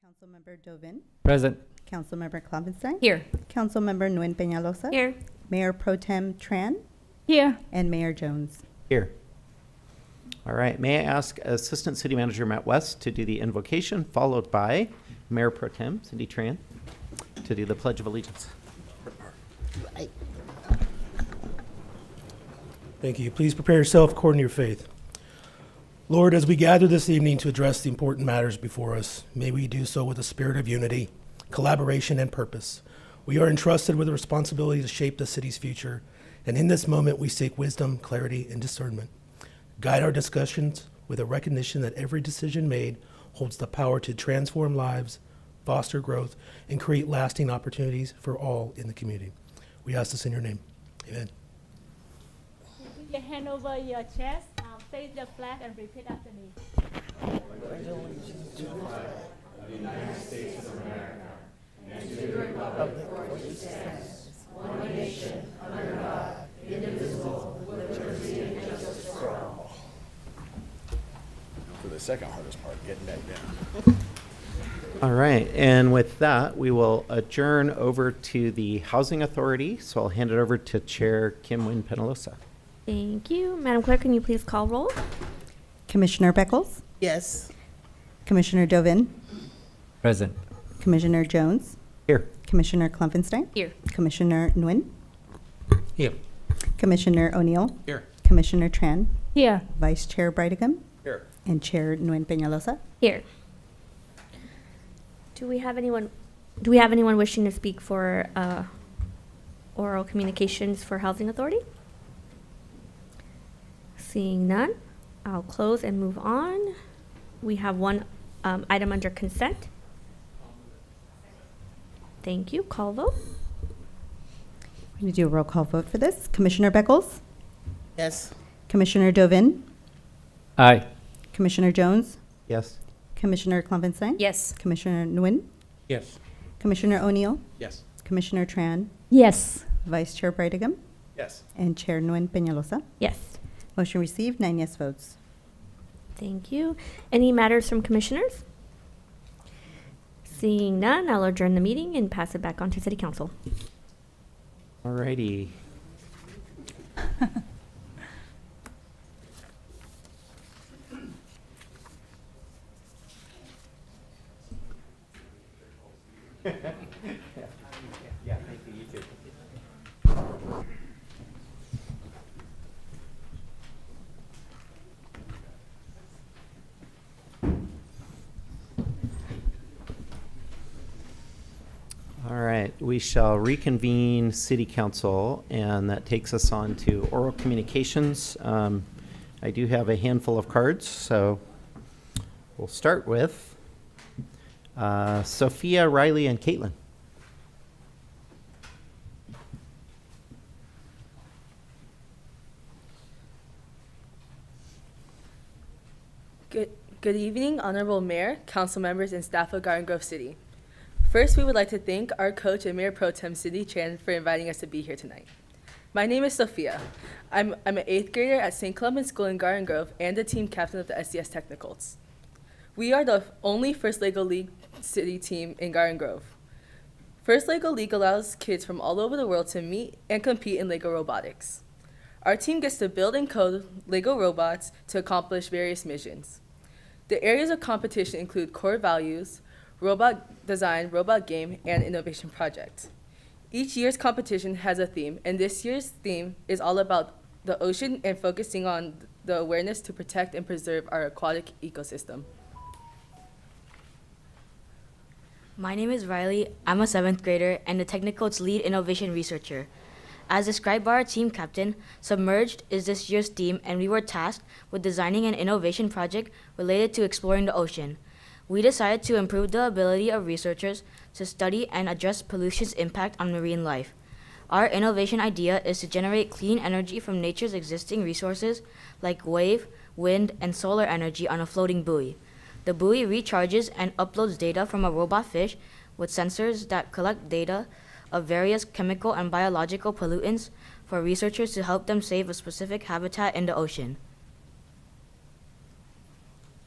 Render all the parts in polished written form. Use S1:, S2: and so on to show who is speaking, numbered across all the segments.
S1: Councilmember Dovin,
S2: Present.
S1: Councilmember Kloppenstein,
S3: Here.
S1: Councilmember Nguyen Peñalosa,
S3: Here.
S1: Mayor Pro Tem Tran,
S3: Here.
S1: and Mayor Jones.
S2: Here. All right. May I ask Assistant City Manager Matt West to do the invocation, followed by Mayor Pro Tem Cindy Tran to do the Pledge of Allegiance.
S4: Thank you. Please prepare yourself according to your faith. Lord, as we gather this evening to address the important matters before us, may we do so with a spirit of unity, collaboration, and purpose. We are entrusted with the responsibility to shape the city's future, and in this moment we seek wisdom, clarity, and discernment. Guide our discussions with a recognition that every decision made holds the power to transform lives, foster growth, and create lasting opportunities for all in the community. We ask this in your name. Amen.
S5: Put your hand over your chest, face the flag, and repeat after me.
S6: For the second hardest part, getting that down.
S2: All right. And with that, we will adjourn over to the Housing Authority. So I'll hand it over to Chair Kim Nguyen Peñalosa.
S3: Thank you. Madam Clerk, can you please call roll?
S1: Commissioner Beckles,
S7: Yes.
S1: Commissioner Dovin,
S2: Present.
S1: Commissioner Jones,
S2: Here.
S1: Commissioner Kloppenstein,
S3: Here.
S1: Commissioner Nguyen,
S2: Here.
S1: Commissioner O'Neill,
S2: Here.
S1: Commissioner Tran,
S3: Here.
S1: Vice Chair Brightigam,
S2: Here.
S1: and Chair Nguyen Peñalosa.
S3: Here. Do we have anyone wishing to speak for oral communications for Housing Authority? Seeing none, I'll close and move on. We have one item under consent. Thank you. Call vote.
S1: We're going to do a roll call vote for this. Commissioner Beckles,
S7: Yes.
S1: Commissioner Dovin,
S2: Aye.
S1: Commissioner Jones,
S2: Yes.
S1: Commissioner Kloppenstein,
S3: Yes.
S1: Commissioner Nguyen,
S2: Yes.
S1: Commissioner O'Neill,
S2: Yes.
S1: Commissioner Tran,
S3: Yes.
S1: Vice Chair Brightigam,
S2: Yes.
S1: and Chair Nguyen Peñalosa.
S3: Yes.
S1: Motion received, 9 yes votes.
S3: Thank you. Any matters from commissioners? Seeing none, I'll adjourn the meeting and pass it back on to City Council.
S2: All righty. Yeah, thank you. You too. All right, we shall reconvene City Council, and that takes us on to oral communications. I do have a handful of cards, so we'll start with Sophia, Riley, and Caitlin.
S8: Good evening, Honorable Mayor, council members, and staff of Garden Grove City. First, we would like to thank our coach and Mayor Pro Tem Cindy Tran for inviting us to be here tonight. My name is Sophia. I'm an 8th grader at St. Clement School in Garden Grove and the team captain of the SDS Technicals. We are the only First Lego League City team in Garden Grove. First Lego League allows kids from all over the world to meet and compete in Lego robotics. Our team gets to build and code Lego robots to accomplish various missions. The areas of competition include core values, robot design, robot game, and innovation project. Each year's competition has a theme, and this year's theme is all about the ocean and focusing on the awareness to protect and preserve our aquatic ecosystem.
S9: My name is Riley. I'm a 7th grader and the Technical's lead innovation researcher. As described by our team captain, Submerged is this year's theme, and we were tasked with designing an innovation project related to exploring the ocean. We decided to improve the ability of researchers to study and address pollution's impact on marine life. Our innovation idea is to generate clean energy from nature's existing resources like wave, wind, and solar energy on a floating buoy. The buoy recharges and uploads data from a robot fish with sensors that collect data of various chemical and biological pollutants for researchers to help them save a specific habitat in the ocean.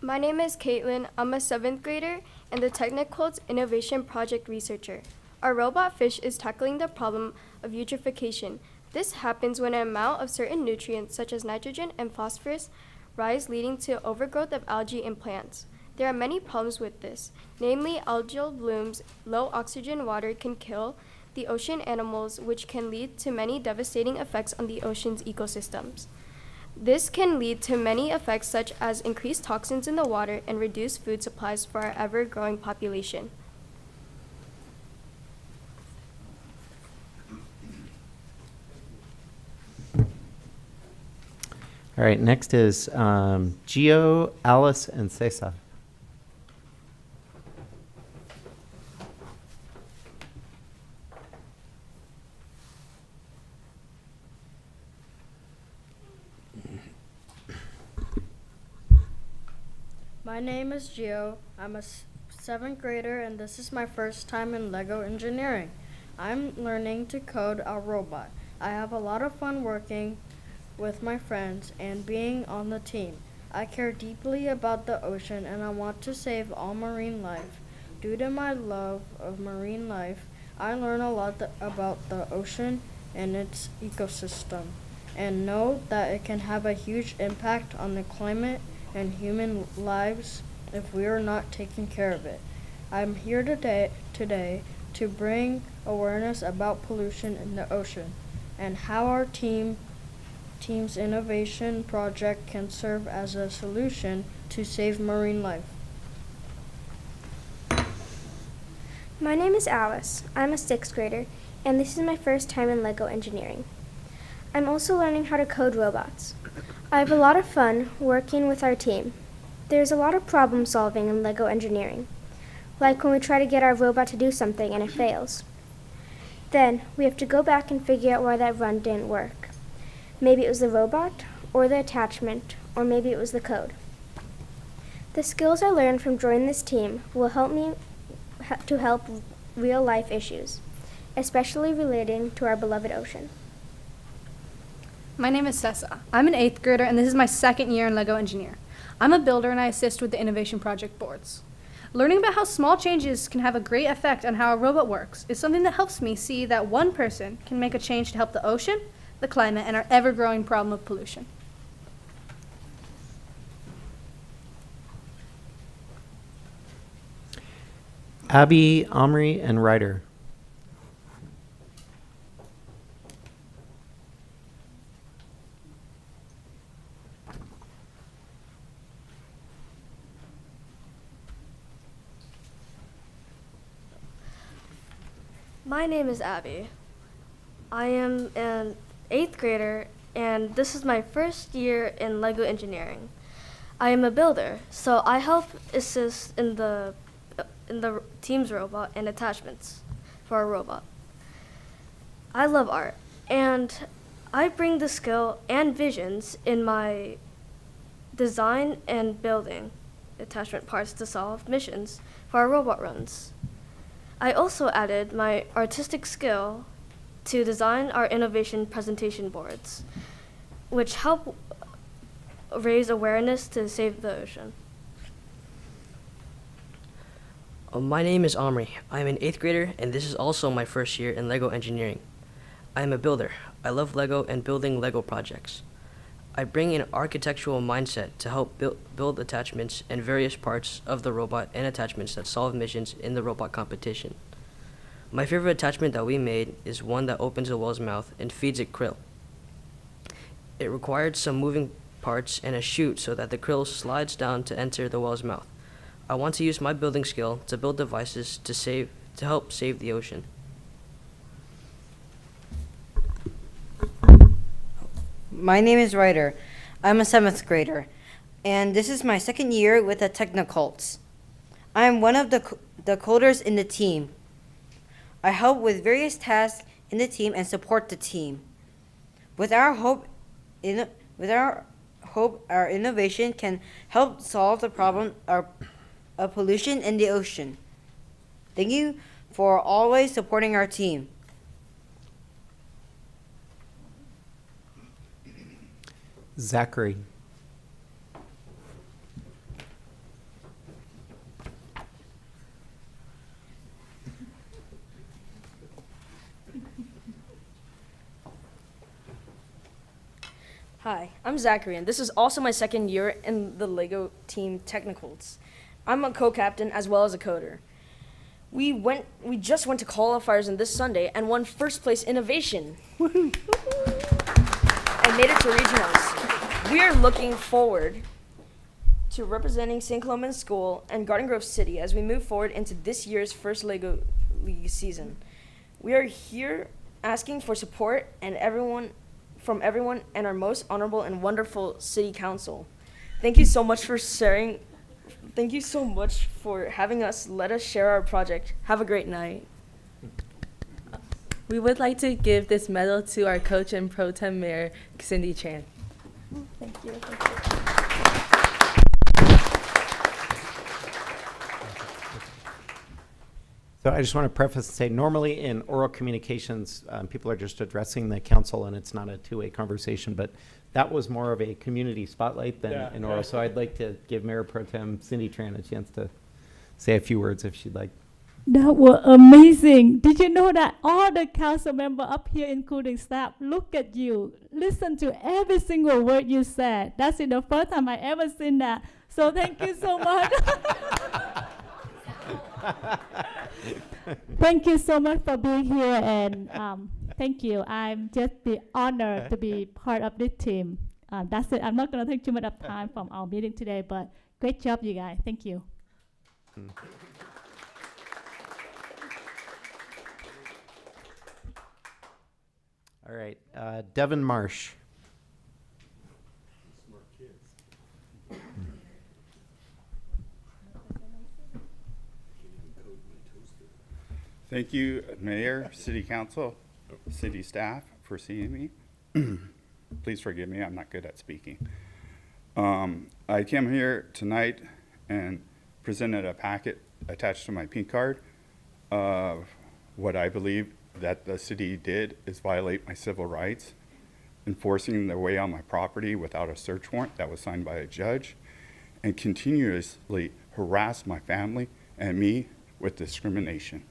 S10: My name is Caitlin. I'm a 7th grader,
S7: and the Technicolt's Innovation Project researcher. Our robot fish is tackling the problem of eutrophication. This happens when an amount of certain nutrients, such as nitrogen and phosphorus, rise, leading to overgrowth of algae in plants. There are many problems with this, namely algal blooms. Low oxygen water can kill the ocean animals, which can lead to many devastating effects on the ocean's ecosystems. This can lead to many effects such as increased toxins in the water and reduced food supplies for our ever-growing population.
S2: All right, next is Gio, Alice, and Cesar.
S10: My name is Gio. I'm a seventh grader, and this is my first time in LEGO Engineering. I'm learning to code a robot. I have a lot of fun working with my friends and being on the team. I care deeply about the ocean, and I want to save all marine life. Due to my love of marine life, I learn a lot about the ocean and its ecosystem, and know that it can have a huge impact on the climate and human lives if we are not taking care of it. I'm here today to bring awareness about pollution in the ocean and how our team's innovation project can serve as a solution to save marine life.
S11: My name is Alice. I'm a sixth grader, and this is my first time in LEGO Engineering. I'm also learning how to code robots. I have a lot of fun working with our team. There's a lot of problem solving in LEGO Engineering, like when we try to get our robot to do something and it fails. Then we have to go back and figure out why that run didn't work. Maybe it was the robot, or the attachment, or maybe it was the code. The skills I learned from joining this team will help me to help real-life issues, especially relating to our beloved ocean.
S12: My name is Sessa. I'm an 8th grader, and this is my second year in LEGO Engineer. I'm a builder, and I assist with the Innovation Project boards. Learning about how small changes can have a great effect on how a robot works is something that helps me see that one person can make a change to help the ocean, the climate, and our ever-growing problem of pollution.
S2: Abby, Omri, and Ryder.
S7: My name is Abby. I am an 8th grader, and this is my first year in LEGO Engineering. I am a builder, so I help assist in the team's robot and attachments for our robot. I love art, and I bring the skill and visions in my design and building attachment parts to solve missions for our robot runs. I also added my artistic skill to design our innovation presentation boards, which help raise awareness to save the ocean.
S13: My name is Omri. I am an 8th grader, and this is also my first year in LEGO Engineering. I am a builder. I love LEGO and building LEGO projects. I bring an architectural mindset to help build attachments and various parts of the robot and attachments that solve missions in the robot competition. My favorite attachment that we made is one that opens a whale's mouth and feeds it krill. It required some moving parts and a chute so that the krill slides down to enter the whale's mouth. I want to use my building skill to build devices to help save the ocean.
S14: My name is Ryder. I'm a 7th grader, and this is my second year with the Technicolts. I am one of the coders in the team. I help with various tasks in the team and support the team. With our hope, our innovation can help solve the problem of pollution in the ocean. Thank you for always supporting our team.
S2: Zachary.
S15: Hi, I'm Zachary, and this is also my second year in the LEGO team Technicals. I'm a co-captain as well as a coder. We just went to qualifiers in this Sunday and won first place innovation. And made it to regionals. We are looking forward to representing St. Columbus School and Garden Grove City as we move forward into this year's first LEGO League season. We are here asking for support from everyone and our most honorable and wonderful city council. Thank you so much for sharing. Thank you so much for having us. Let us share our project. Have a great night.
S8: We would like to give this medal to our coach and pro tem mayor, Cindy Tran.
S3: Thank you.
S2: So I just want to preface and say, normally in oral communications, people are just addressing the council and it's not a two-way conversation, but that was more of a community spotlight than an oral. So I'd like to give Mayor Pro Tem Cindy Tran a chance to say a few words if she'd like.
S5: That was amazing. Did you know that all the council members up here, including staff, look at you, listen to every single word you said? That's the first time I ever seen that. So thank you so much. Thank you so much for being here, and thank you. I'm just be honored to be part of this team. That's it. I'm not going to take too much of time from our meeting today, but great job, you guys. Thank you.
S2: All right, Devin Marsh.
S16: Thank you, Mayor, City Council, City staff for seeing me. Please forgive me, I'm not good at speaking. I came here tonight and presented a packet attached to my pink card of what I believe that the city did is violate my civil rights, enforcing their way on my property without a search warrant that was signed by a judge, and continuously harass my family and me with discrimination.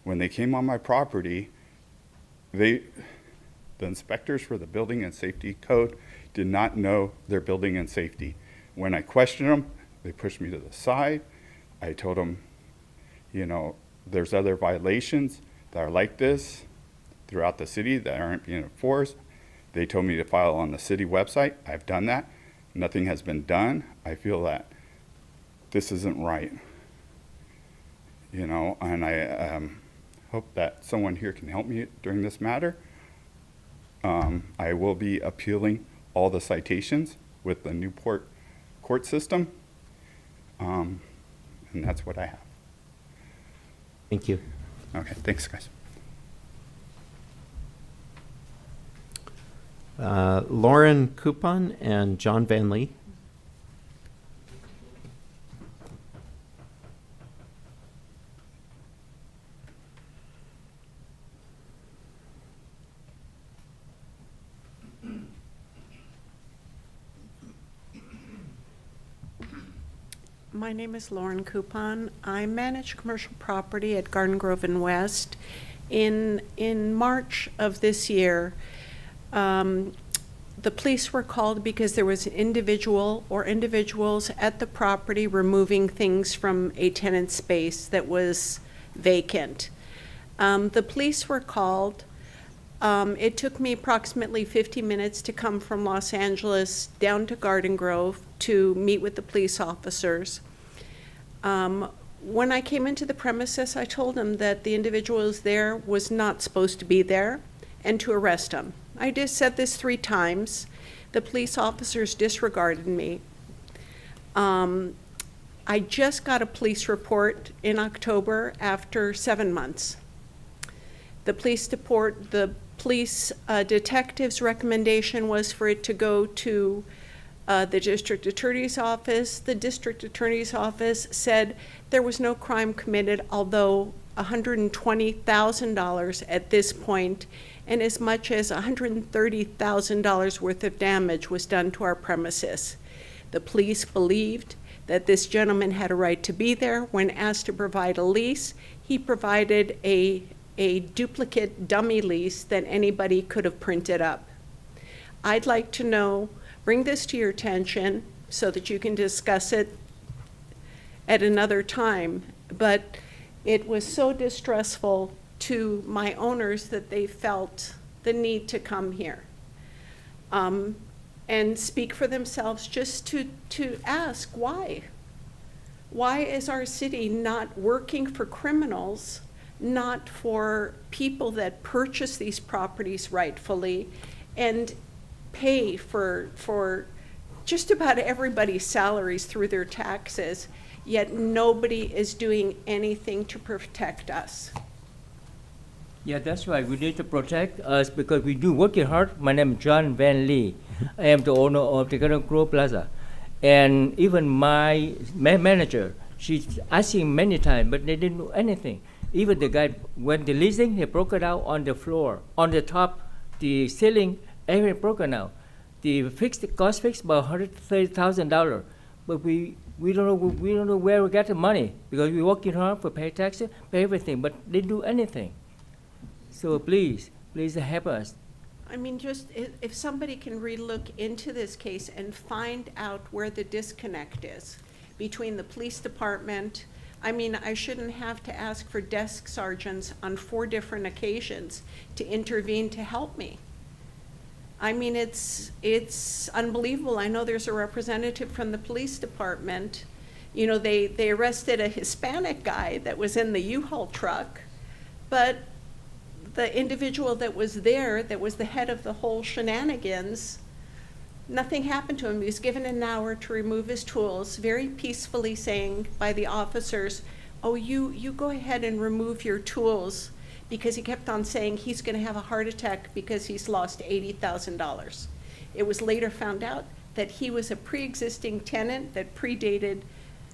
S16: When they came on my property, the inspectors for the Building and Safety Code did not know their building and safety. When I questioned them, they pushed me to the side. I told them, you know, there's other violations that are like this throughout the city that aren't being enforced. They told me to file on the city website. I've done that. Nothing has been done. I feel that this isn't right, you know, and I hope that someone here can help me during this matter. I will be appealing all the citations with the Newport court system, and that's what I have.
S2: Thank you.
S16: Okay, thanks, guys.
S2: Lauren Coupon and John Van Lee.
S17: My name is Lauren Coupon. I manage commercial property at Garden Grove and West. In March of this year, the police were called because there was an individual or individuals at the property removing things from a tenant space that was vacant. The police were called. It took me approximately 50 minutes to come from Los Angeles down to Garden Grove to meet with the police officers. When I came into the premises, I told them that the individual who was there was not supposed to be there and to arrest him. I just said this 3 times. The police officers disregarded me. I just got a police report in October after 7 months. The police detective's recommendation was for it to go to the district attorney's office. The district attorney's office said there was no crime committed, although $120,000 at this point and as much as $130,000 worth of damage was done to our premises. The police believed that this gentleman had a right to be there. When asked to provide a lease, he provided a duplicate dummy lease that anybody could have printed up. I'd like to know, bring this to your attention so that you can discuss it at another time, but it was so distressful to my owners that they felt the need to come here and speak for themselves, just to ask why. Why is our city not working for criminals, not for people that purchase these properties rightfully and pay for just about everybody's salaries through their taxes, yet nobody is doing anything to protect us?
S18: Yeah, that's right. We need to protect us because we do working hard. My name is John Van Lee. I am the owner of the Garden Grove Plaza. And even my manager, she's asking many times, but they didn't do anything. Even the guy, when the leasing, he broke it out on the floor, on the top, the ceiling, everything broken out. The cost fixed about $130,000. But we don't know where we get the money because we're working hard for pay taxes, pay everything, but they didn't do anything. So please help us.
S17: I mean, just if somebody can relook into this case and find out where the disconnect is between the police department. I mean, I shouldn't have to ask for desk sergeants on 4 different occasions to intervene to help me. I mean, it's unbelievable. I know there's a representative from the police department. You know, they arrested a Hispanic guy that was in the U-Haul truck, but the individual that was there, that was the head of the whole shenanigans, nothing happened to him. He was given an hour to remove his tools, very peacefully saying by the officers, oh, you go ahead and remove your tools, because he kept on saying he's going to have a heart attack because he's lost $80,000. It was later found out that he was a pre-existing tenant that predated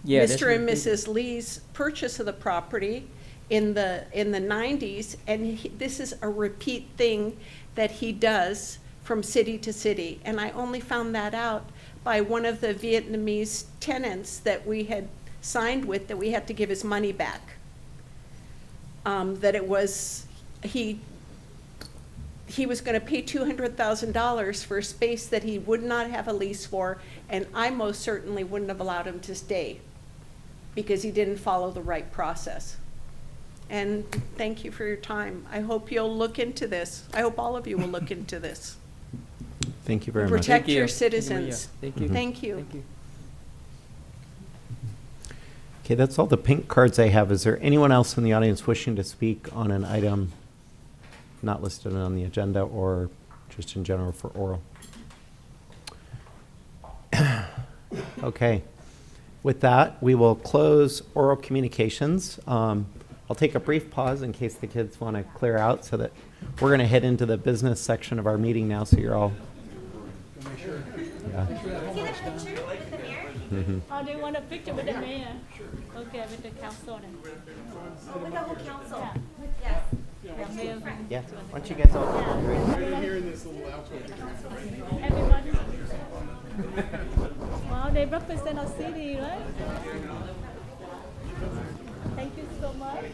S17: Mr. and Mrs. Lee's purchase of the property in the 90s, and this is a repeat thing that he does from city to city. And I only found that out by one of the Vietnamese tenants that we had signed with, that we had to give his money back. That it was, he was going to pay $200,000 for a space that he would not have a lease for, and I most certainly wouldn't have allowed him to stay because he didn't follow the right process. And thank you for your time. I hope you'll look into this. I hope all of you will look into this.
S2: Thank you very much.
S17: Protect your citizens.
S18: Thank you.
S17: Thank you.
S18: Thank you.
S2: Okay, that's all the pink cards I have. Is there anyone else in the audience wishing to speak on an item not listed on the agenda or just in general for oral? Okay. With that, we will close oral communications. I'll take a brief pause in case the kids want to clear out, so that we're going to head into the business section of our meeting now, so you're all... Yeah. Mm-hmm.
S5: Oh, they want a picture with the mayor? Okay, with the council then.
S1: With the whole council?
S5: Yeah.
S1: Yes.
S2: Yeah, why don't you guys all...
S5: Everybody. Wow, they represent our city, right? Thank you so much.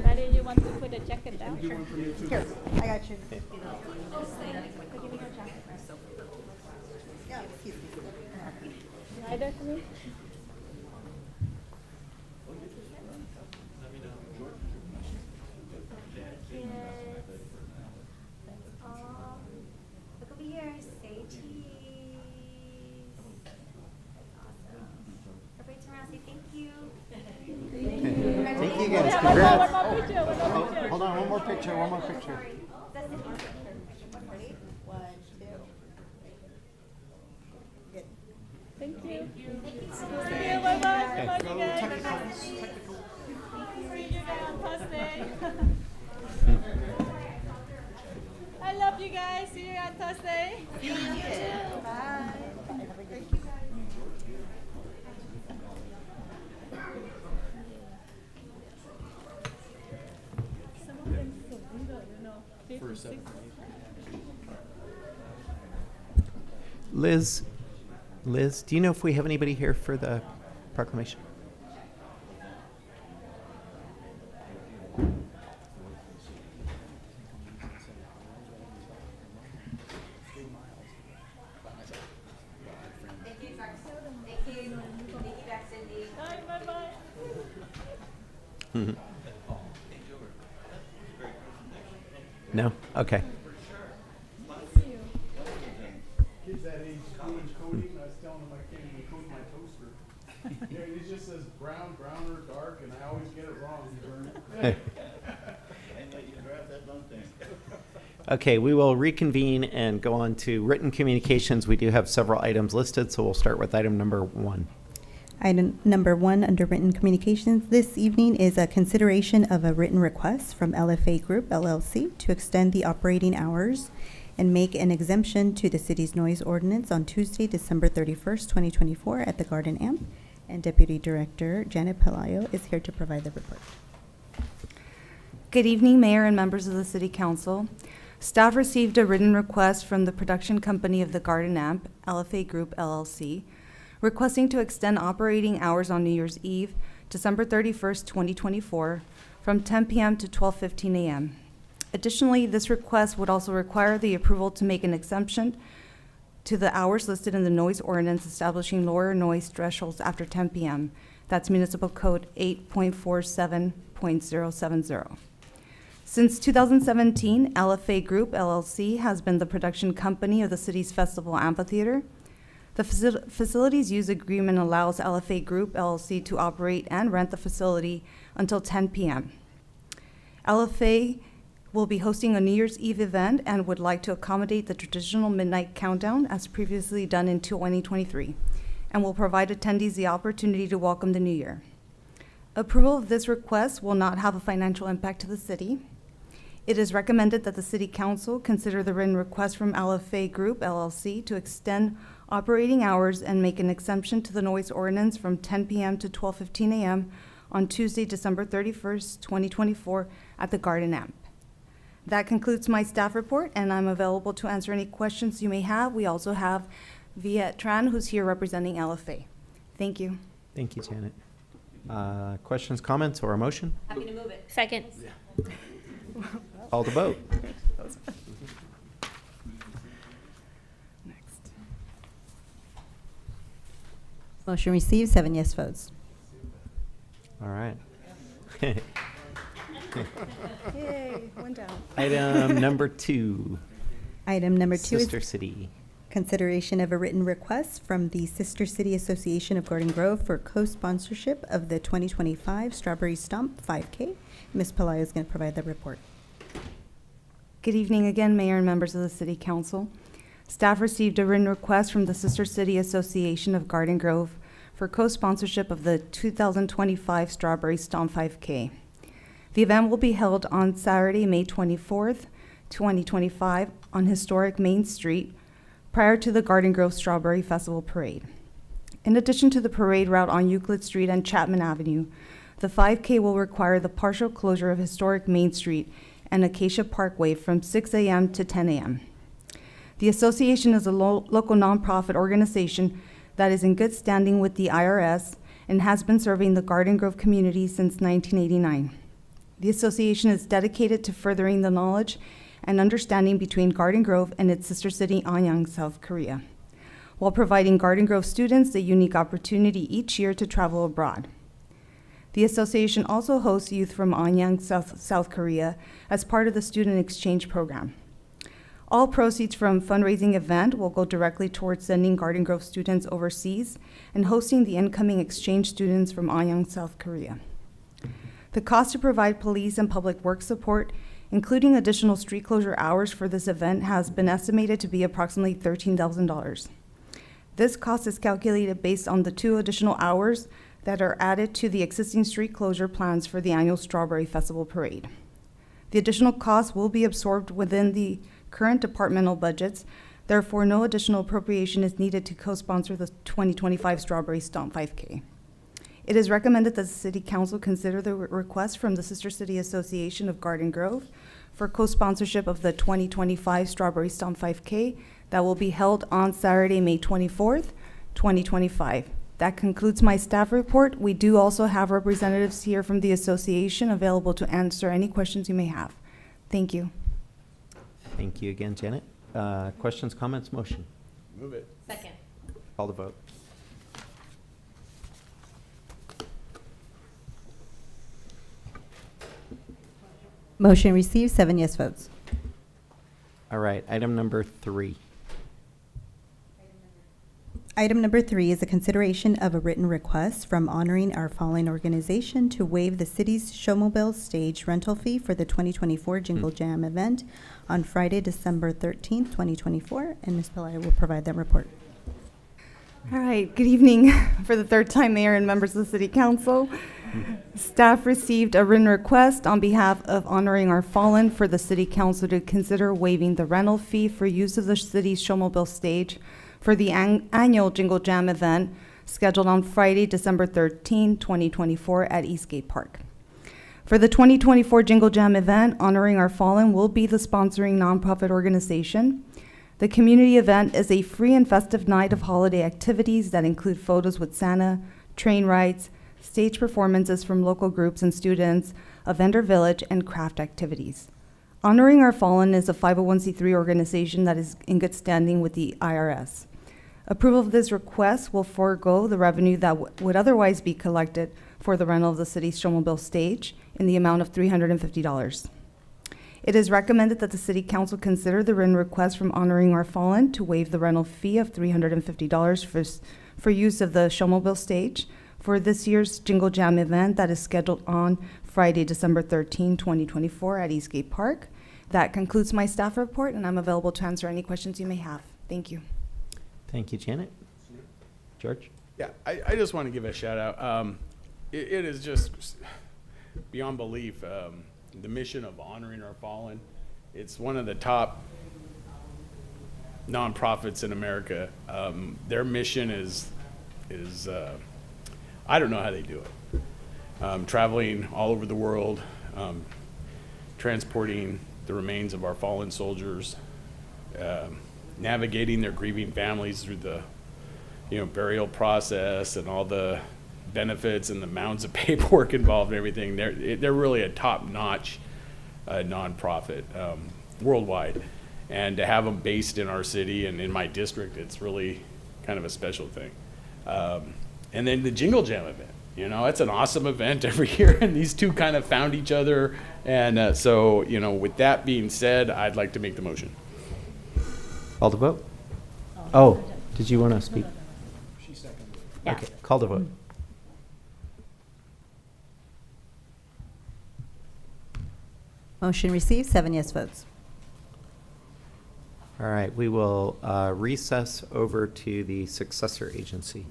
S5: Daddy, you want to put the jacket down? Sure.
S1: Here, I got you. Yeah, excuse me.
S5: Neither to me?
S1: Look over here. Say cheese. Awesome. Everybody turn around. Say thank you.
S2: Thank you guys.
S5: Yeah,
S2: Congrats.
S5: one more picture, one more picture.
S2: Hold on, one more picture, one more picture.
S1: Ready? 1, 2. Good.
S5: Thank you. See you. Bye-bye. Bye-bye, you guys. See you guys on Thursday. I love you guys. See you on Thursday.
S1: See you. Bye. Thank you, guys.
S5: Some of them so little, you know. 56.
S2: Liz, do you know if we have anybody here for the proclamation? No? Okay.
S6: Kids that age coding, I was telling them I can't even code my toaster. Yeah, it just says brown, browner, dark, and I always get it wrong.
S2: Okay, we will reconvene and go on to written communications. We do have several items listed, so we'll start with item number 1.
S1: Item number 1 under written communications this evening is a consideration of a written request from LFA Group LLC to extend the operating hours and make an exemption to the city's noise ordinance on Tuesday, December 31st, 2024 at the Garden Amp. And Deputy Director Janet Pelayo is here to provide the report.
S19: Good evening, Mayor and members of the City Council. Staff received a written request from the production company of the Garden Amp, LFA Group LLC, requesting to extend operating hours on New Year's Eve, December 31st, 2024, from 10 p.m. to 12:15 a.m. Additionally, this request would also require the approval to make an exemption to the hours listed in the noise ordinance establishing lower noise thresholds after 10 p.m. That's Municipal Code 8.47.070. Since 2017, LFA Group LLC has been the production company of the city's festival amphitheater. The facility's use agreement allows LFA Group LLC to operate and rent the facility until 10 p.m. LFA will be hosting a New Year's Eve event and would like to accommodate the traditional midnight countdown as previously done in 2023, and will provide attendees the opportunity to welcome the new year. Approval of this request will not have a financial impact to the city. It is recommended that the City Council consider the written request from LFA Group LLC to extend operating hours and make an exemption to the noise ordinance from 10 p.m. to 12:15 a.m. on Tuesday, December 31st, 2024 at the Garden Amp. That concludes my staff report, and I'm available to answer any questions you may have. We also have Viet Tran, who's here representing LFA. Thank you.
S2: Thank you, Janet. Questions, comments, or a motion?
S3: Happy to move it. Second.
S2: Call the vote.
S1: Motion received, 7 yes votes.
S2: All right.
S19: Yay, one down.
S2: Item number 2.
S1: Item number 2
S2: Sister
S1: is
S2: City.
S1: consideration of a written request from the Sister City Association of Garden Grove for co-sponsorship of the 2025 Strawberry Stomp 5K. Ms. Pelayo is going to provide the report.
S19: Good evening again, Mayor and members of the City Council. Staff received a written request from the Sister City Association of Garden Grove for co-sponsorship of the 2025 Strawberry Stomp 5K. The event will be held on Saturday, May 24th, 2025 on historic Main Street prior to the Garden Grove Strawberry Festival Parade. In addition to the parade route on Euclid Street and Chapman Avenue, the 5K will require the partial closure of historic Main Street and Acacia Parkway from 6 a.m. to 10 a.m. The association is a local nonprofit organization that is in good standing with the IRS and has been serving the Garden Grove community since 1989. The association is dedicated to furthering the knowledge and understanding between Garden Grove and its sister city, Anyang, South Korea, while providing Garden Grove students a unique opportunity each year to travel abroad. The association also hosts youth from Anyang, South Korea as part of the student exchange program. All proceeds from fundraising event will go directly towards sending Garden Grove students overseas and hosting the incoming exchange students from Anyang, South Korea. The cost to provide police and public works support, including additional street closure hours for this event, has been estimated to be approximately $13,000. This cost is calculated based on the 2 additional hours that are added to the existing street closure plans for the annual Strawberry Festival Parade. The additional costs will be absorbed within the current departmental budgets. Therefore, no additional appropriation is needed to co-sponsor the 2025 Strawberry Stomp 5K. It is recommended that the City Council consider the request from the Sister City Association of Garden Grove for co-sponsorship of the 2025 Strawberry Stomp 5K that will be held on Saturday, May 24th, 2025. That concludes my staff report. We do also have representatives here from the association available to answer any questions you may have. Thank you.
S2: Thank you again, Janet. Questions, comments, motion?
S6: Move it.
S3: Second.
S2: Call the vote.
S1: Motion received, 7 yes votes.
S2: All right, item number 3.
S1: Item number 3 is a consideration of a written request from Honoring Our Fallen organization to waive the city's Showmobile stage rental fee for the 2024 Jingle Jam event on Friday, December 13th, 2024. And Ms. Pillai will provide that report.
S19: All right, good evening. For the third time, Mayor and members of the City Council. Staff received a written request on behalf of Honoring Our Fallen for the City Council to consider waiving the rental fee for use of the city's Showmobile stage for the annual Jingle Jam event scheduled on Friday, December 13, 2024 at Eastgate Park. For the 2024 Jingle Jam event, Honoring Our Fallen will be the sponsoring nonprofit organization. The community event is a free and festive night of holiday activities that include photos with Santa, train rides, stage performances from local groups and students, a vendor village, and craft activities. Honoring Our Fallen is a 501c3 organization that is in good standing with the IRS. Approval of this request will forego the revenue that would otherwise be collected for the rental of the city's Showmobile stage in the amount of $350. It is recommended that the City Council consider the written request from Honoring Our Fallen to waive the rental fee of $350 for use of the Showmobile stage for this year's Jingle Jam event that is scheduled on Friday, December 13, 2024 at Eastgate Park. That concludes my staff report, and I'm available to answer any questions you may have. Thank you.
S2: Thank you, Janet. George?
S6: Yeah, I just want to give a shout out. It is just beyond belief. The mission of Honoring Our Fallen, it's one of the top nonprofits in America. Their mission is I don't know how they do it. Traveling all over the world, transporting the remains of our fallen soldiers, navigating their grieving families through the burial process and all the benefits and the mounds of paperwork involved and everything. They're really a top-notch nonprofit worldwide, and to have them based in our city and in my district, it's really kind of a special thing. And then the Jingle Jam event, it's an awesome event every year, and these two kind of found each other. And so, with that being said, I'd like to make the motion.
S2: Call the vote? Oh, did you want to speak?
S6: She seconded.
S2: Okay, call the vote.
S1: Motion received, 7 yes votes.
S2: All right, we will recess over to the successor agency.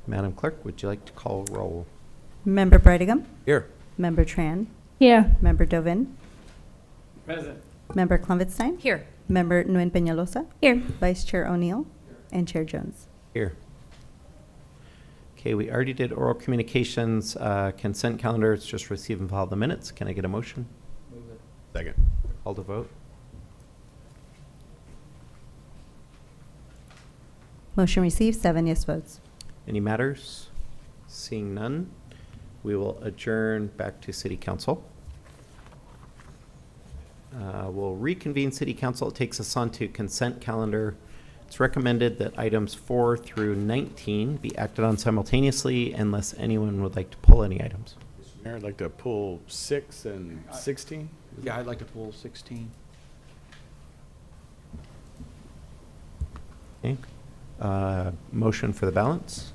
S2: Madam Clerk, would you like to call roll?
S1: Member Brightigam.
S2: Here.
S1: Member Tran.
S5: Here.
S1: Member Dovin.
S6: Present.
S1: Member Klumvitstein.
S9: Here.
S1: Member Nguyen Peñalosa.
S3: Here.
S1: Vice Chair O'Neill. And Chair Jones.
S2: Here. Okay, we already did oral communications, consent calendar. It's just receive and file the minutes. Can I get a motion?
S6: Second.
S2: Call the vote.
S1: Motion received, 7 yes votes.
S2: Any matters? Seeing none, we will adjourn back to City Council. We'll reconvene City Council. It takes us on to consent calendar. It's recommended that items 4 through 19 be acted on simultaneously unless anyone would like to pull any items.
S6: Mr. Mayor, I'd like to pull 6 and 16.
S20: Yeah, I'd like to pull 16.
S2: Okay. Motion for the balance.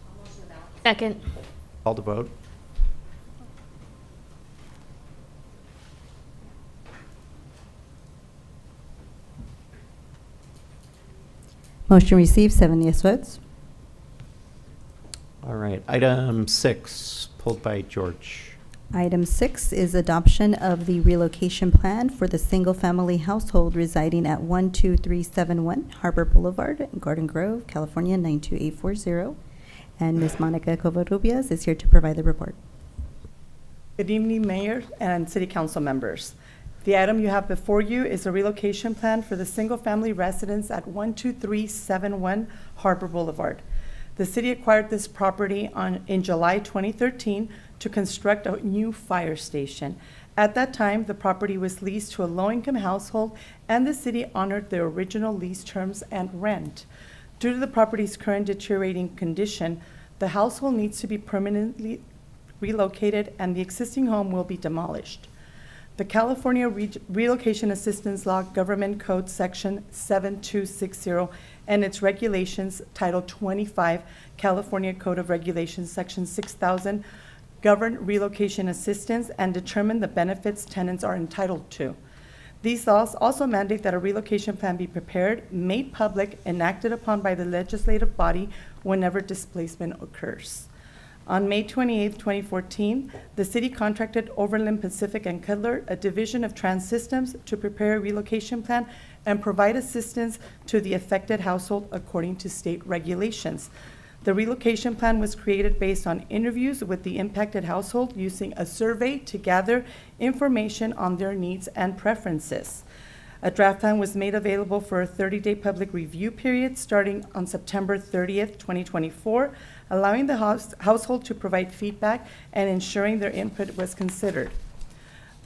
S3: Second.
S2: Call to vote.
S1: Motion received, 7 yes votes.
S2: All right. Item 6, pulled by George.
S1: Item 6 is adoption of the relocation plan for the single-family household residing at 12371 Harbor Boulevard, Garden Grove, California 92840. And Ms. Monica Covarrubias is here to provide the report.
S21: Good evening, Mayor and City Council members. The item you have before you is a relocation plan for the single-family residence at 12371 Harbor Boulevard. The city acquired this property in July 2013 to construct a new fire station. At that time, the property was leased to a low-income household, and the city honored the original lease terms and rent. Due to the property's current deteriorating condition, the household needs to be permanently relocated, and the existing home will be demolished. The California Relocation Assistance Law Government Code Section 7260 and its regulations, Title 25, California Code of Regulations, Section 6000, govern relocation assistance and determine the benefits tenants are entitled to. These laws also mandate that a relocation plan be prepared, made public, and acted upon by the legislative body whenever displacement occurs. On May 28, 2014, the city contracted Overland Pacific and Cutler, a division of Trans Systems, to prepare a relocation plan and provide assistance to the affected household according to state regulations. The relocation plan was created based on interviews with the impacted household using a survey to gather information on their needs and preferences. A draft plan was made available for a 30-day public review period starting on September 30th, 2024, allowing the household to provide feedback and ensuring their input was considered.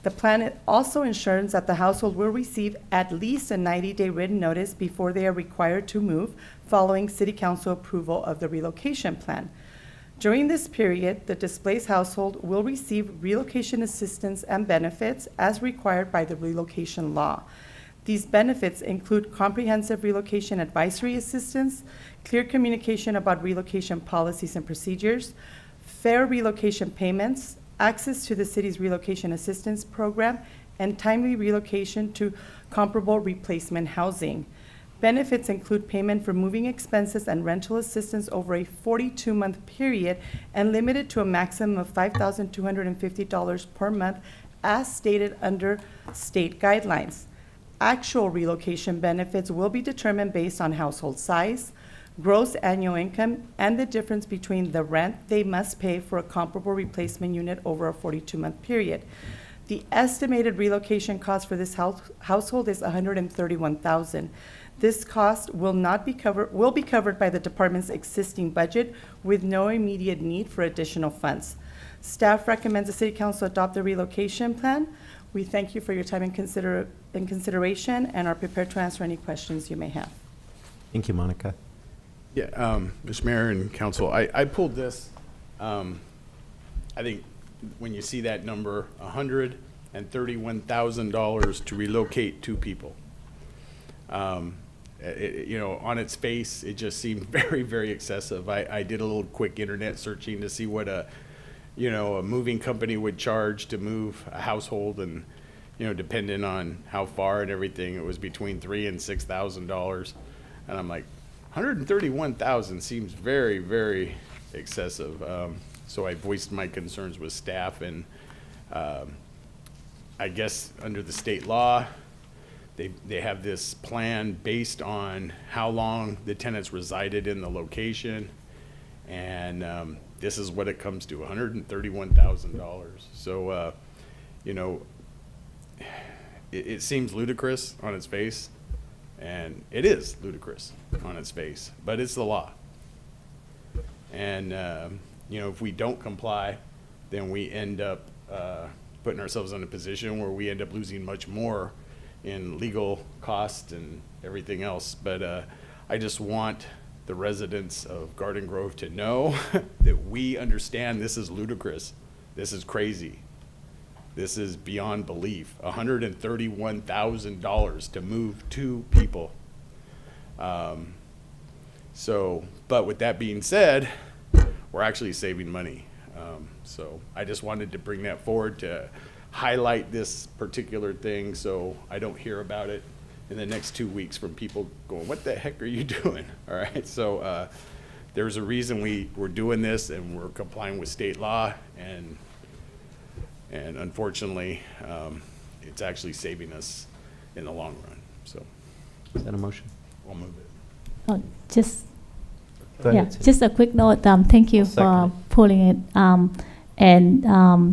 S21: The plan also ensures that the household will receive at least a 90-day written notice before they are required to move, following City Council approval of the relocation plan. During this period, the displaced household will receive relocation assistance and benefits as required by the relocation law. These benefits include comprehensive relocation advisory assistance, clear communication about relocation policies and procedures, fair relocation payments, access to the city's relocation assistance program, and timely relocation to comparable replacement housing. Benefits include payment for moving expenses and rental assistance over a 42-month period and limited to a maximum of $5,250 per month as stated under state guidelines. Actual relocation benefits will be determined based on household size, gross annual income, and the difference between the rent they must pay for a comparable replacement unit over a 42-month period. The estimated relocation cost for this household is $131,000. This cost will be covered by the department's existing budget with no immediate need for additional funds. Staff recommends the City Council adopt the relocation plan. We thank you for your time and consideration and are prepared to answer any questions you may have.
S2: Thank you, Monica.
S6: Yeah, Mr. Mayor and Council, I pulled this. I think when you see that number, $131,000 to relocate two people. On its face, it just seemed very, very excessive. I did a little quick internet searching to see what a moving company would charge to move a household, and depending on how far and everything, it was between $3,000 and $6,000. And I'm like, $131,000 seems very, very excessive. So I voiced my concerns with staff, and I guess under the state law, they have this plan based on how long the tenants resided in the location, and this is what it comes to, $131,000. So, it seems ludicrous on its face, and it is ludicrous on its face, but it's the law. And, if we don't comply, then we end up putting ourselves in a position where we end up losing much more in legal costs and everything else. But I just want the residents of Garden Grove to know that we understand this is ludicrous. This is crazy. This is beyond belief. $131,000 to move two people. But with that being said, we're actually saving money. So I just wanted to bring that forward to highlight this particular thing so I don't hear about it in the next 2 weeks from people going, what the heck are you doing? All right, so there's a reason we're doing this, and we're complying with state law, and unfortunately, it's actually saving us in the long run. So,
S2: is that a motion?
S6: We'll move it.
S5: Oh, just
S2: Go ahead, Cindy.
S5: just a quick note. Thank you
S2: I'll second
S5: for pulling it. And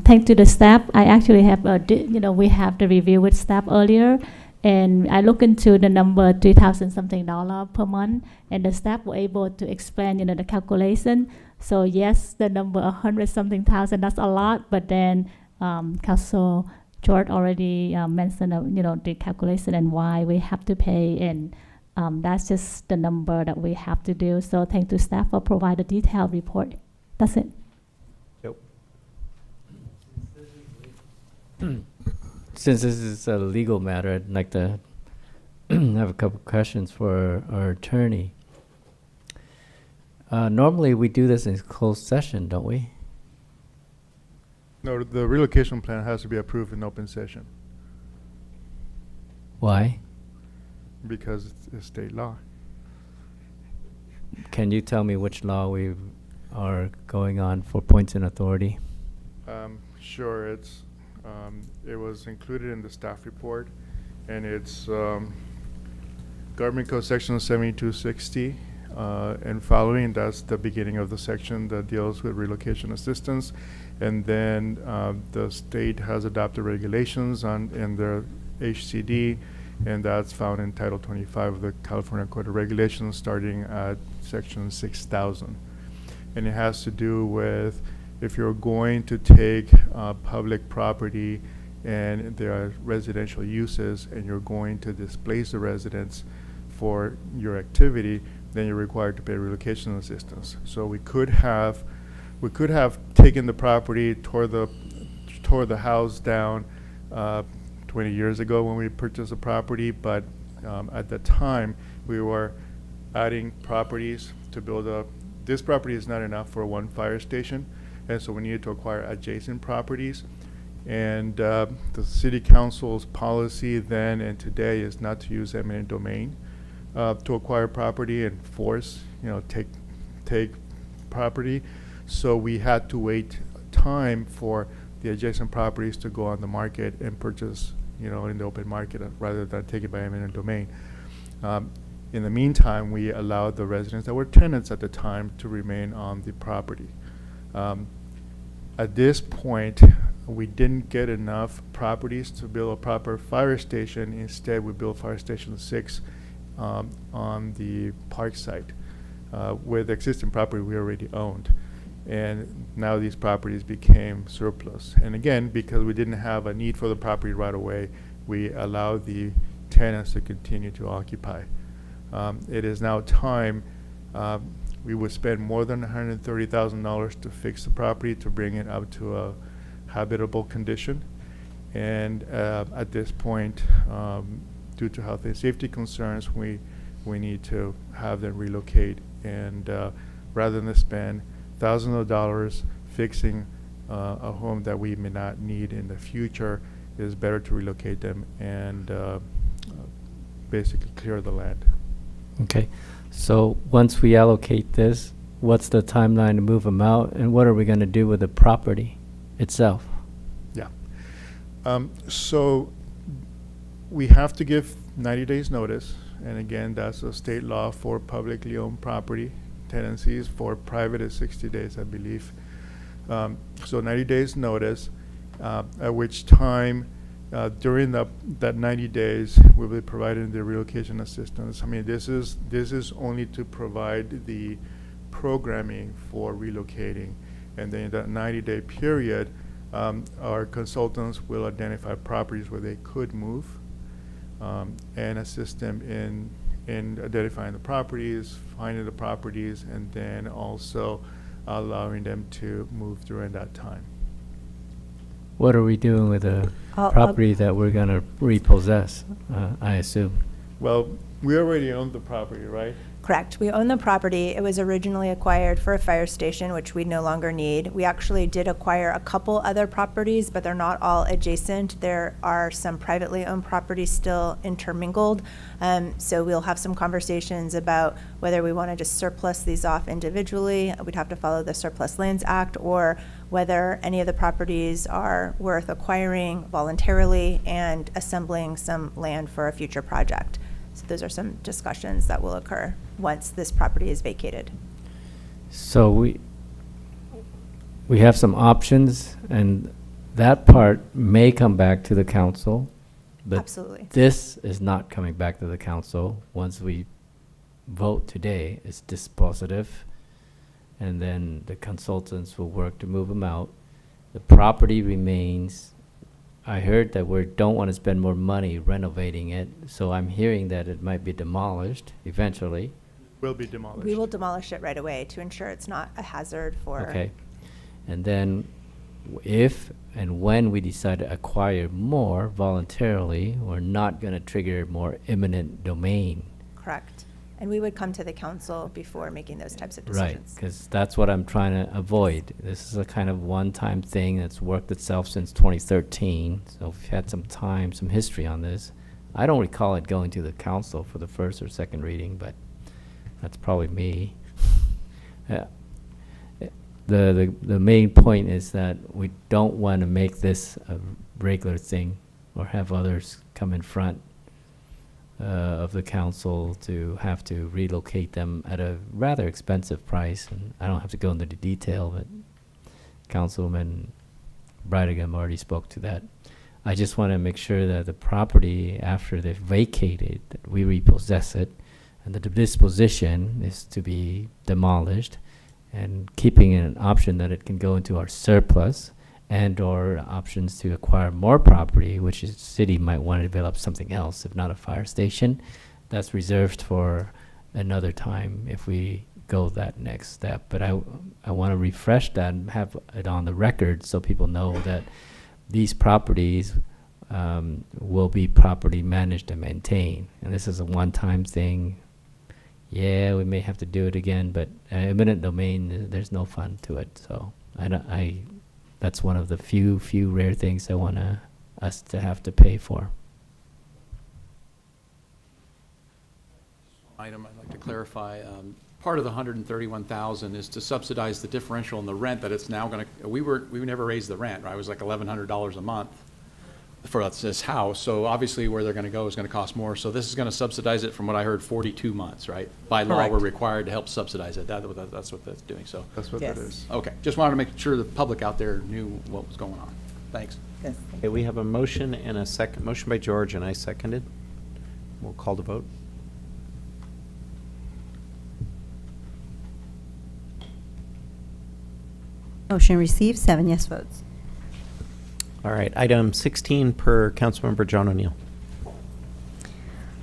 S5: thanks to the staff. I actually have we have the review with staff earlier, and I look into the number $3,000 something per month, and the staff were able to explain the calculation. So yes, the number 100 something thousand, that's a lot, but then Council George already mentioned the calculation and why we have to pay, and that's just the number that we have to do. So thank to staff for providing a detailed report. That's it.
S2: Yep.
S18: Since this is a legal matter, I'd like to have a couple questions for our attorney. Normally, we do this in closed session, don't we?
S4: No, the relocation plan has to be approved in open session
S18: Why?
S4: because it's state law.
S18: Can you tell me which law we are going on for points in authority?
S4: Sure, it was included in the staff report, and it's Government Code Section 7260 and following. That's the beginning of the section that deals with relocation assistance, and then the state has adopted regulations in their HCD, and that's found in Title 25 of the California Code of Regulations, starting at Section 6000, and it has to do with if you're going to take public property and there are residential uses and you're going to displace the residents for your activity, then you're required to pay relocation assistance. So we could have taken the property, tore the house down 20 years ago when we purchased the property, but at the time we were adding properties to build up. This property is not enough for one fire station, and so we needed to acquire adjacent properties. And the city council's policy then and today is not to use eminent domain to acquire property and force, take property. So we had to wait time for the adjacent properties to go on the market and purchase, in the open market rather than take it by eminent domain. In the meantime, we allowed the residents that were tenants at the time to remain on the property. At this point, we didn't get enough properties to build a proper fire station. Instead, we built Fire Station 6 on the park site with existing property we already owned. And now these properties became surplus. And again, because we didn't have a need for the property right away, we allowed the tenants to continue to occupy. It is now time. We would spend more than $130,000 to fix the property to bring it up to a habitable condition. And at this point, due to health and safety concerns, we need to have them relocate. And rather than spend thousands of dollars fixing a home that we may not need in the future, it is better to relocate them and basically clear the land.
S18: Okay. So once we allocate this, what's the timeline to move them out, and what are we going to do with the property itself?
S4: Yeah. So we have to give 90 days notice, and again, that's a state law for publicly owned property tenancies. For private is 60 days, I believe. So 90 days notice, at which time during that 90 days, we'll be providing the relocation assistance. I mean, this is only to provide the programming for relocating, and then in that 90-day period, our consultants will identify properties where they could move, and assist them in identifying the properties, finding the properties, and then also allowing them to move during that time.
S18: What are we doing with the property that we're going to repossess, I assume?
S4: Well, we already own the property, right?
S22: Correct. We own the property. It was originally acquired for a fire station, which we no longer need. We actually did acquire a couple other properties, but they're not all adjacent. There are some privately owned properties still intermingled. So we'll have some conversations about whether we want to just surplus these off individually. We'd have to follow the Surplus Lands Act, or whether any of the properties are worth acquiring voluntarily and assembling some land for a future project. So those are some discussions that will occur once this property is vacated.
S18: So we have some options, and that part may come back to the council. But
S22: Absolutely.
S18: This is not coming back to the council. Once we vote today, it's dispositive, and then the consultants will work to move them out. The property remains. I heard that we don't want to spend more money renovating it, so I'm hearing that it might be demolished eventually.
S4: Will be demolished.
S22: We will demolish it right away to ensure it's not a hazard for.
S18: Okay. And then if and when we decide to acquire more voluntarily, we're not going to trigger more eminent domain.
S22: Correct. And we would come to the council before making those types of
S18: Right,
S22: decisions.
S18: because that's what I'm trying to avoid. This is a kind of one-time thing that's worked itself since 2013, so we've had some time, some history on this. I don't recall it going to the council for the first or second reading, but that's probably me. The main point is that we don't want to make this a regular thing or have others come in front of the council to have to relocate them at a rather expensive price. And I don't have to go into the detail, but Councilman Brightingham already spoke to that. I just want to make sure that the property, after they've vacated, that we repossess it, and that the disposition is to be demolished, and keeping an option that it can go into our surplus, and or options to acquire more property, which is the city might want to develop something else, if not a fire station. That's reserved for another time if we go that next step. But I want to refresh that and have it on the record so people know that these properties will be properly managed and maintained. And this is a one-time thing. Yeah, we may have to do it again, but eminent domain, there's no fun to it. So that's one of the few rare things I want us to have to pay for.
S20: Item I'd like to clarify. Part of the $131,000 is to subsidize the differential in the rent that it's now going to. We never raised the rent, right? It was like $1,100 a month for this house. So obviously, where they're going to go is going to cost more. So this is going to subsidize it, from what I heard, 42 months, right? By law,
S21: Correct.
S20: we're required to help subsidize it. That's what that's doing. So
S4: That's what
S21: Yes.
S4: that is.
S20: okay, just wanted to make sure the public out there knew what was going on. Thanks.
S21: Yes.
S2: Okay, we have a motion and a second. Motion by George and I seconded. We'll call the vote.
S1: Motion received, 7 yes votes.
S2: All right, item 16 per Councilmember John O'Neill.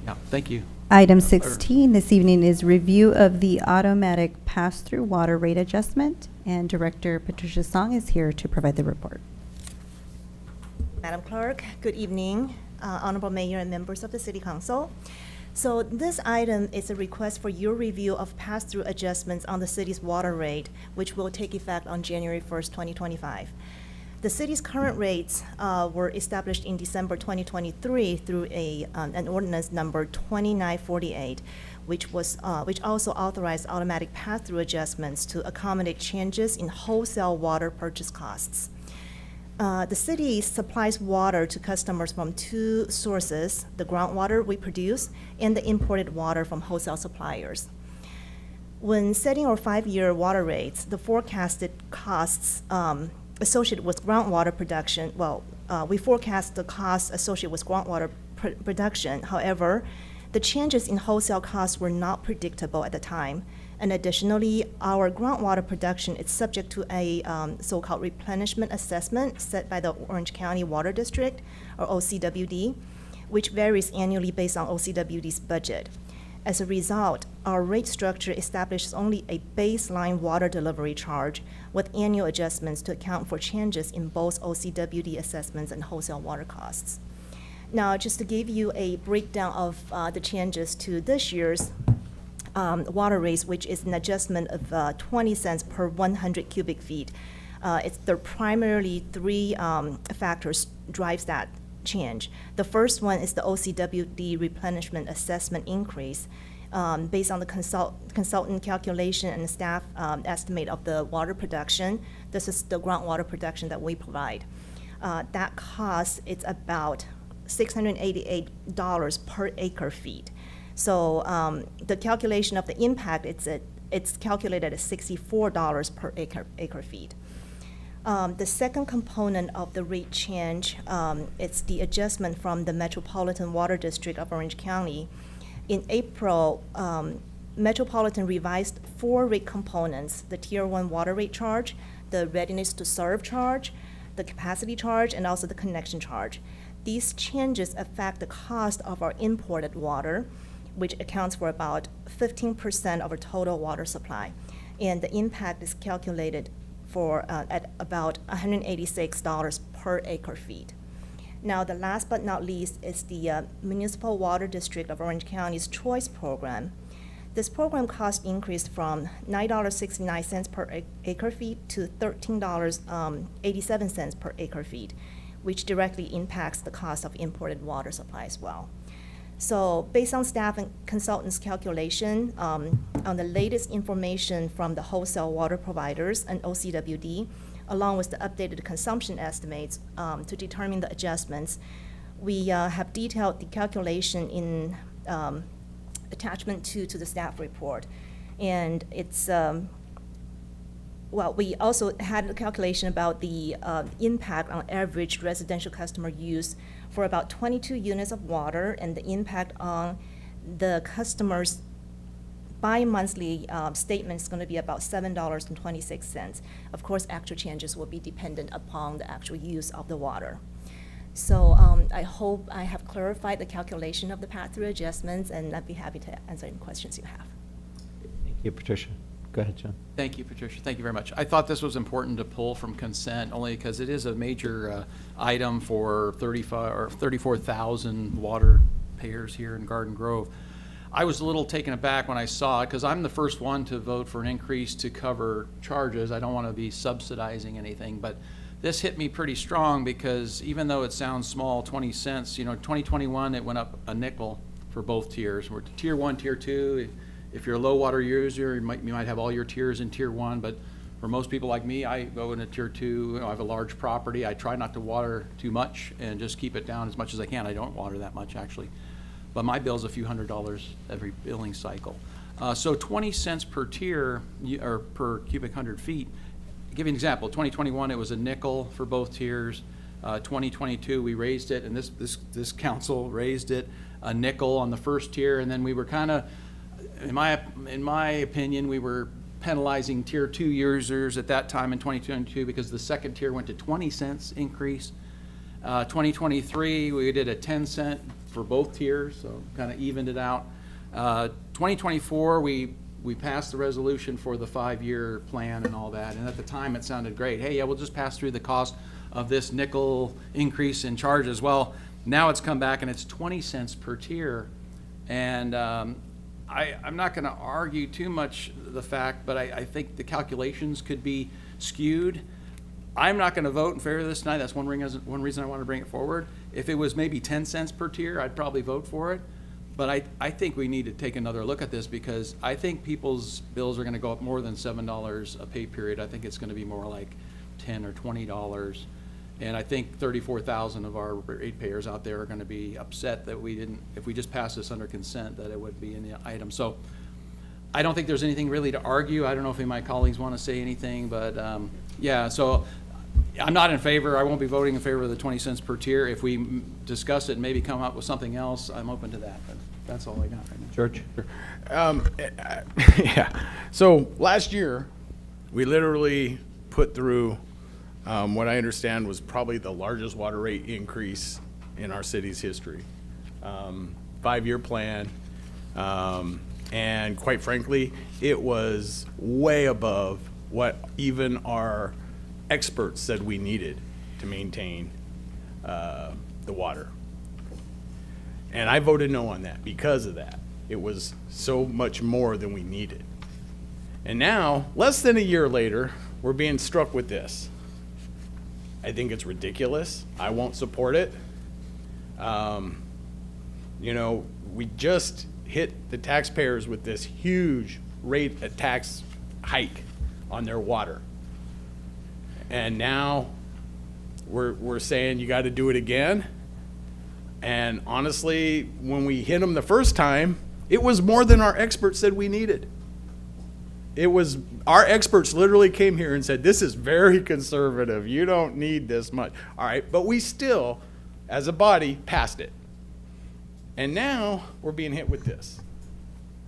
S20: Yeah, thank you.
S1: Item 16 this evening is review of the automatic pass-through water rate adjustment, and Director Patricia Song is here to provide the report.
S10: Madam Clerk, good evening, Honorable Mayor and members of the City Council. So this item is a request for your review of pass-through adjustments on the city's water rate, which will take effect on January 1st, 2025. The city's current rates were established in December 2023 through an ordinance number 2948, which also authorized automatic pass-through adjustments to accommodate changes in wholesale water purchase costs. The city supplies water to customers from two sources: the groundwater we produce and the imported water from wholesale suppliers. When setting our 5-year water rates, the forecasted costs associated with groundwater production, we forecast the costs associated with groundwater production. However, the changes in wholesale costs were not predictable at the time. And additionally, our groundwater production is subject to a so-called replenishment assessment set by the Orange County Water District, or OCWD, which varies annually based on OCWD's budget. As a result, our rate structure establishes only a baseline water delivery charge with annual adjustments to account for changes in both OCWD assessments and wholesale water costs. Now, just to give you a breakdown of the changes to this year's water rates, which is an adjustment of 20 cents per 100 cubic feet. There are primarily three factors drives that change. The first one is the OCWD replenishment assessment increase based on the consultant calculation and staff estimate of the water production. This is the groundwater production that we provide. That cost, it's about $688 per acre feet. So the calculation of the impact, it's calculated at $64 per acre feet. The second component of the rate change, it's the adjustment from the Metropolitan Water District of Orange County. In April, Metropolitan revised 4 rate components: the Tier 1 water rate charge, the readiness to serve charge, the capacity charge, and also the connection charge. These changes affect the cost of our imported water, which accounts for about 15% of our total water supply. And the impact is calculated for at about $186 per acre feet. Now, the last but not least is the Municipal Water District of Orange County's Choice Program. This program cost increased from $9.69 per acre feet to $13.87 per acre feet, which directly impacts the cost of imported water supply as well. So based on staff and consultants' calculation, on the latest information from the wholesale water providers and OCWD, along with the updated consumption estimates to determine the adjustments, we have detailed the calculation in attachment to the staff report. And it's, well, we also had a calculation about the impact on average residential customer use for about 22 units of water, and the impact on the customers' bi-monthly statement is going to be about $7.26. Of course, actual changes will be dependent upon the actual use of the water. So I hope I have clarified the calculation of the pass-through adjustments, and I'd be happy to answer any questions you have.
S2: Thank you, Patricia. Go ahead, John.
S20: Thank you, Patricia. Thank you very much. I thought this was important to pull from consent only because it is a major item for 34,000 water payers here in Garden Grove. I was a little taken aback when I saw it because I'm the first one to vote for an increase to cover charges. I don't want to be subsidizing anything, but this hit me pretty strong because even though it sounds small, 20 cents, 2021 it went up a nickel for both tiers. We're tier 1, tier 2. If you're a low water user, you might have all your tiers in tier 1, but for most people like me, I go into tier 2. I have a large property. I try not to water too much and just keep it down as much as I can. I don't water that much actually, but my bill's a few $100s every billing cycle. So 20 cents per tier or per cubic 100 feet. I'll give you an example. 2021 it was a nickel for both tiers. 2022 we raised it, and this council raised it a nickel on the first tier, and then we were kind of, in my opinion, we were penalizing tier 2 users at that time in 2022 because the second tier went to 20 cents increase. 2023 we did a 10 cent for both tiers, so kind of evened it out. 2024 we passed the resolution for the 5-year plan and all that, and at the time it sounded great. Hey, yeah, we'll just pass through the cost of this nickel increase in charges. Well, now it's come back and it's 20 cents per tier, and I'm not going to argue too much the fact, but I think the calculations could be skewed. I'm not going to vote in favor of this tonight. That's one reason I want to bring it forward. If it was maybe 10 cents per tier, I'd probably vote for it. But I think we need to take another look at this because I think people's bills are going to go up more than $7 a pay period. I think it's going to be more like $10 or $20. And I think 34,000 of our ratepayers out there are going to be upset that we didn't, if we just pass this under consent, that it would be in the item. So I don't think there's anything really to argue. I don't know if any of my colleagues want to say anything, but yeah, so I'm not in favor. I won't be voting in favor of the 20 cents per tier. If we discuss it and maybe come up with something else, I'm open to that. But that's all I got right now.
S2: George?
S11: Yeah. So last year, we literally put through what I understand was probably the largest water rate increase in our city's history. 5-year plan. And quite frankly, it was way above what even our experts said we needed to maintain the water. And I voted no on that because of that. It was so much more than we needed. And now, less than a year later, we're being struck with this. I think it's ridiculous. I won't support it. We just hit the taxpayers with this huge rate of tax hike on their water. And now we're saying you got to do it again. And honestly, when we hit them the first time, it was more than our experts said we needed. It was, our experts literally came here and said, this is very conservative. You don't need this much. All right, but we still, as a body, passed it. And now we're being hit with this.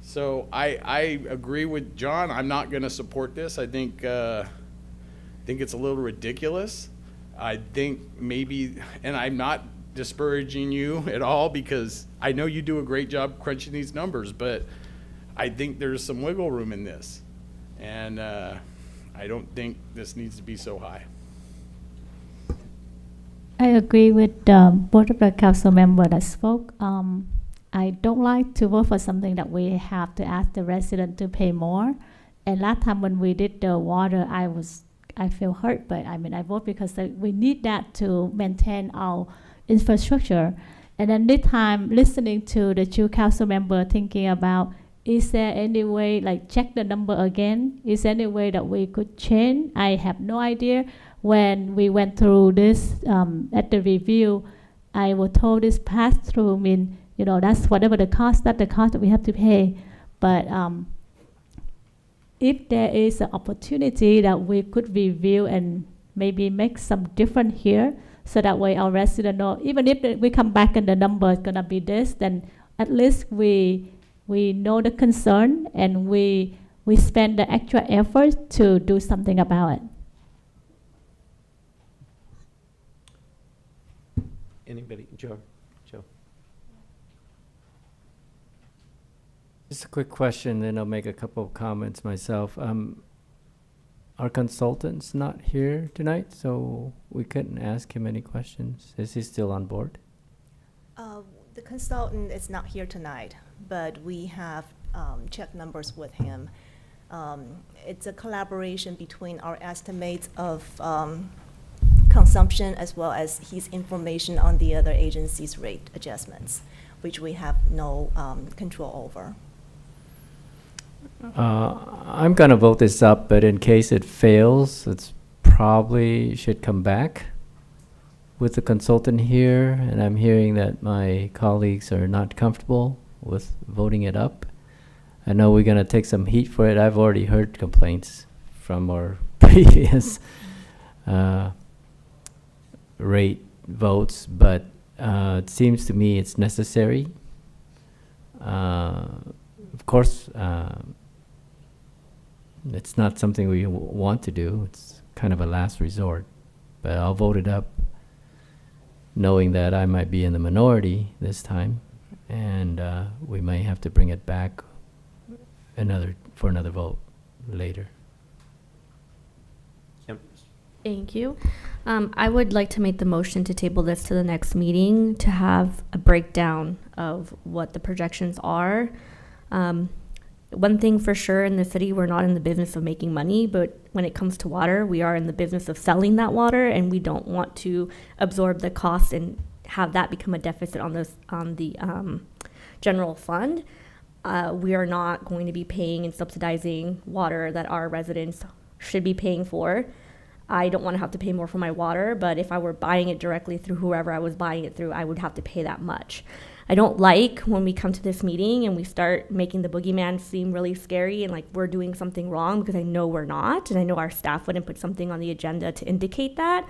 S11: So I agree with John. I'm not going to support this. I think it's a little ridiculous. I think maybe, and I'm not disparaging you at all because I know you do a great job crunching these numbers, but I think there's some wiggle room in this. And
S6: I don't think this needs to be so high.
S5: I agree with both of the council members that spoke. I don't like to vote for something that we have to ask the resident to pay more. And last time when we did the water, I feel hurt, but I mean, I vote because we need that to maintain our infrastructure. And then this time, listening to the two council members thinking about, is there any way, like check the number again? Is there any way that we could change? I have no idea. When we went through this at the review, I was told this pass-through mean, you know, that's whatever the cost, that's the cost that we have to pay. But if there is an opportunity that we could review and maybe make some difference here, so that way our residents know, even if we come back and the number is gonna be this, then at least we know the concern and we spend the extra effort to do something about it.
S2: Anybody? Joe?
S7: Just a quick question, then I'll make a couple of comments myself. Our consultant's not here tonight, so we couldn't ask him any questions. Is he still on board?
S10: The consultant is not here tonight, but we have checked numbers with him. It's a collaboration between our estimates of consumption as well as his information on the other agencies' rate adjustments, which we have no control over.
S7: I'm gonna vote this up, but in case it fails, it's probably should come back with the consultant here, and I'm hearing that my colleagues are not comfortable with voting it up. I know we're gonna take some heat for it. I've already heard complaints from our previous rate votes, but it seems to me it's necessary. Of course, it's not something we want to do. It's kind of a last resort, but I'll vote it up, knowing that I might be in the minority this time, and we may have to bring it back for another vote later.
S2: Yep.
S3: Thank you. I would like to make the motion to table this to the next meeting to have a breakdown of what the projections are. One thing for sure in the city, we're not in the business of making money, but when it comes to water, we are in the business of selling that water, and we don't want to absorb the cost and have that become a deficit on the general fund. We are not going to be paying and subsidizing water that our residents should be paying for. I don't want to have to pay more for my water, but if I were buying it directly through whoever I was buying it through, I would have to pay that much. I don't like when we come to this meeting and we start making the boogeyman seem really scary and like we're doing something wrong, because I know we're not, and I know our staff wouldn't put something on the agenda to indicate that.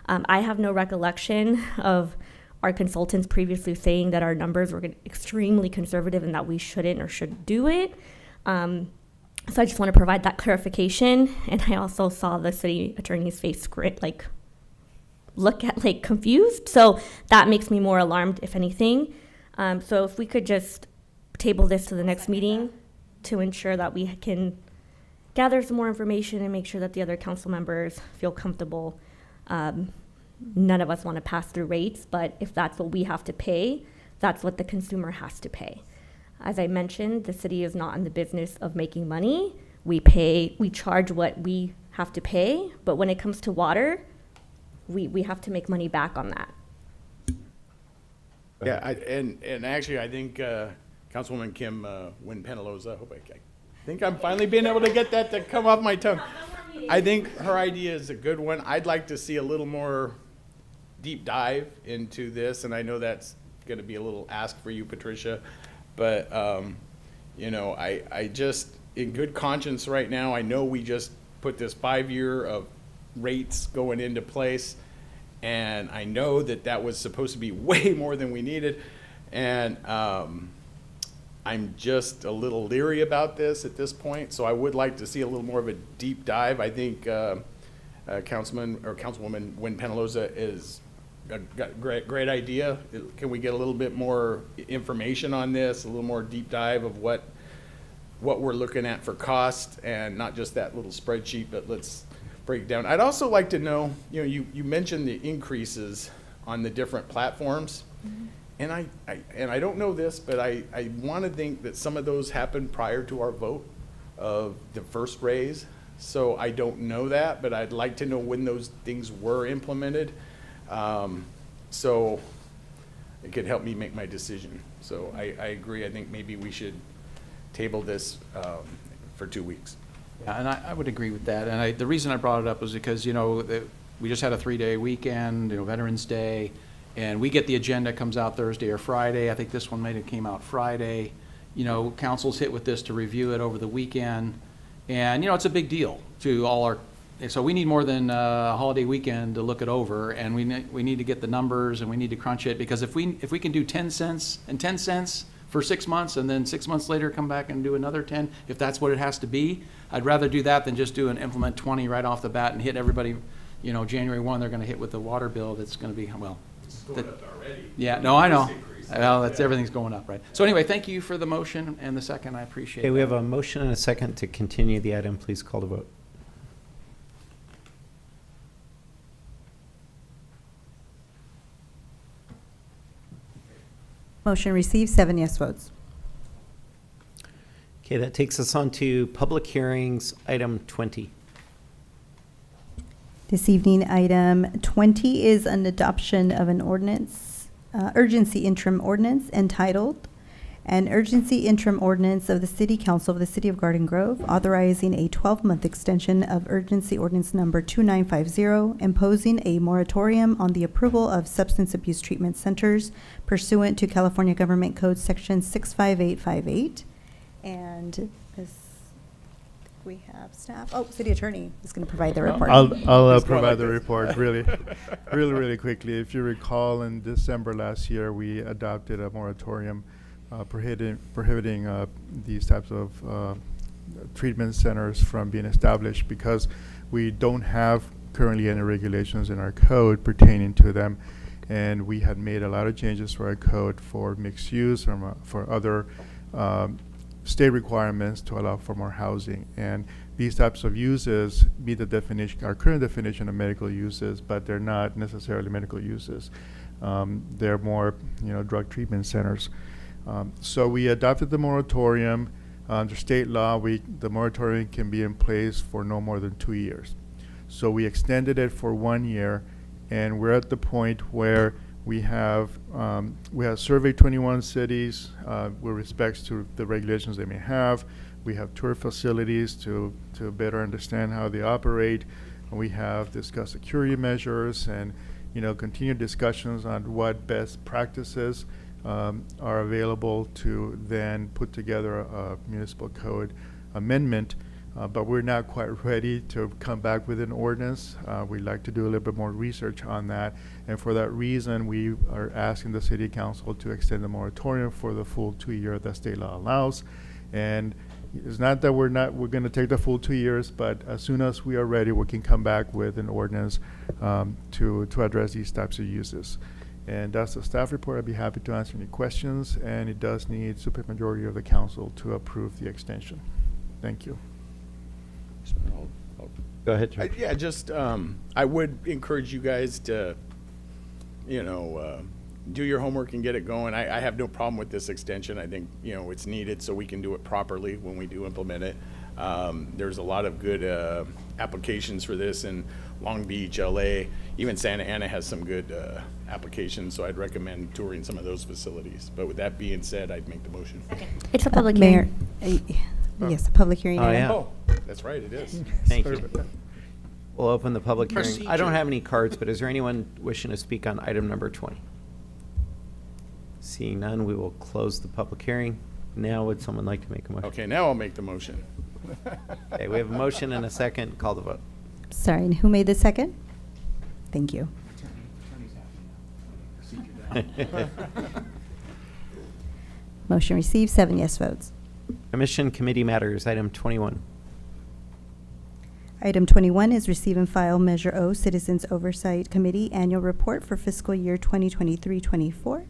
S3: I have no recollection of our consultants previously saying that our numbers were extremely conservative and that we shouldn't or should do it. So I just want to provide that clarification. And I also saw the city attorney's face look at confused. So that makes me more alarmed, if anything. So if we could just table this to the next meeting to ensure that we can gather some more information and make sure that the other council members feel comfortable. None of us want to pass through rates, but if that's what we have to pay, that's what the consumer has to pay. As I mentioned, the city is not in the business of making money. We charge what we have to pay, but when it comes to water, we have to make money back on that.
S6: Yeah, and actually, I think Councilwoman Kim Wynn-Penaloza, I hope I think I'm finally being able to get that to come off my tongue. I think her idea is a good one. I'd like to see a little more deep dive into this, and I know that's going to be a little ask for you, Patricia, but you know, I just, in good conscience right now, I know we just put this 5-year of rates going into place, and I know that was supposed to be way more than we needed, and I'm just a little leery about this at this point, so I would like to see a little more of a deep dive. I think Councilman or Councilwoman Wynn-Penaloza is got a great idea. Can we get a little bit more information on this, a little more deep dive of what what we're looking at for cost and not just that little spreadsheet, but let's break it down. I'd also like to know, you mentioned the increases on the different platforms. And I don't know this, but I want to think that some of those happened prior to our vote of the first raise. So I don't know that, but I'd like to know when those things were implemented. So it could help me make my decision. So I agree. I think maybe we should table this for 2 weeks.
S20: Yeah, and I would agree with that. And the reason I brought it up was because, we just had a 3-day weekend, Veterans Day, and we get the agenda, comes out Thursday or Friday. I think this one might have came out Friday. Council's hit with this to review it over the weekend. And, it's a big deal to all our, so we need more than a holiday weekend to look it over, and we need to get the numbers, and we need to crunch it, because if we can do 10 cents and 10 cents for 6 months, and then 6 months later come back and do another 10, if that's what it has to be, I'd rather do that than just do an implement 20 right off the bat and hit everybody, January 1, they're gonna hit with the water bill that's gonna be, well.
S6: It's going up already.
S20: Yeah, no, I know. Well, everything's going up, right? So anyway, thank you for the motion and the second. I appreciate it.
S2: Okay, we have a motion and a second to continue the item. Please call to vote.
S1: Motion received, 7 yes votes.
S2: Okay, that takes us on to public hearings, item 20.
S1: This evening, item 20 is an adoption of an ordinance, urgency interim ordinance entitled, "An Urgency Interim Ordinance of the City Council of the City of Garden Grove authorizing a 12-month extension of urgency ordinance number 2950, imposing a moratorium on the approval of substance abuse treatment centers pursuant to California Government Code Section 65858." And this, we have staff. Oh, city attorney is going to provide the report.
S4: I'll provide the report really quickly. If you recall, in December last year, we adopted a moratorium prohibiting these types of treatment centers from being established, because we don't have currently any regulations in our code pertaining to them, and we had made a lot of changes to our code for mixed use or for other state requirements to allow for more housing. And these types of uses meet the definition, our current definition of medical uses, but they're not necessarily medical uses. They're more, drug treatment centers. So we adopted the moratorium. Under state law, the moratorium can be in place for no more than 2 years. So we extended it for 1 year, and we're at the point where we have surveyed 21 cities with respects to the regulations they may have. We have tour facilities to better understand how they operate. And we have discussed security measures and continued discussions on what best practices are available to then put together a municipal code amendment. But we're not quite ready to come back with an ordinance. We'd like to do a little bit more research on that. And for that reason, we are asking the city council to extend the moratorium for the full 2 year that state law allows. And it's not that we're going to take the full 2 years, but as soon as we are ready, we can come back with an ordinance to address these types of uses. And that's the staff report. I'd be happy to answer any questions. And it does need supermajority of the council to approve the extension. Thank you.
S2: Go ahead, George.
S6: Yeah, just, I would encourage you guys to, do your homework and get it going. I have no problem with this extension. I think, it's needed so we can do it properly when we do implement it. There's a lot of good applications for this in Long Beach, LA. Even Santa Ana has some good applications, so I'd recommend touring some of those facilities. But with that being said, I'd make the motion.
S3: It's a public
S1: Mayor,
S3: hearing.
S1: yes, a public hearing.
S2: Oh,
S1: item.
S2: yeah.
S6: Oh, that's right, it is.
S2: Thank you. We'll open the public hearing. I
S6: Procedure.
S2: don't have any cards, but is there anyone wishing to speak on item number 20? Seeing none, we will close the public hearing. Now, would someone like to make a motion?
S6: Okay, now I'll make the motion.
S2: Okay, we have a motion and a second. Call the vote.
S1: Sorry, and who made the second? Thank you. Motion received, 7 yes votes.
S2: Commission Committee Matters, item 21.
S1: Item 21 is receive and file Measure O Citizens Oversight Committee Annual Report for fiscal year 2023-24.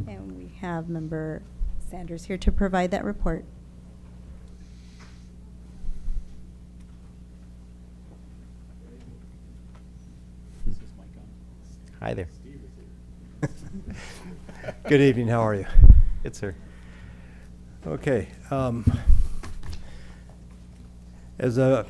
S1: And we have member Sanders here to provide that report.
S2: Hi there.
S12: Good evening, how are you?
S2: Good, sir.
S12: Okay. As a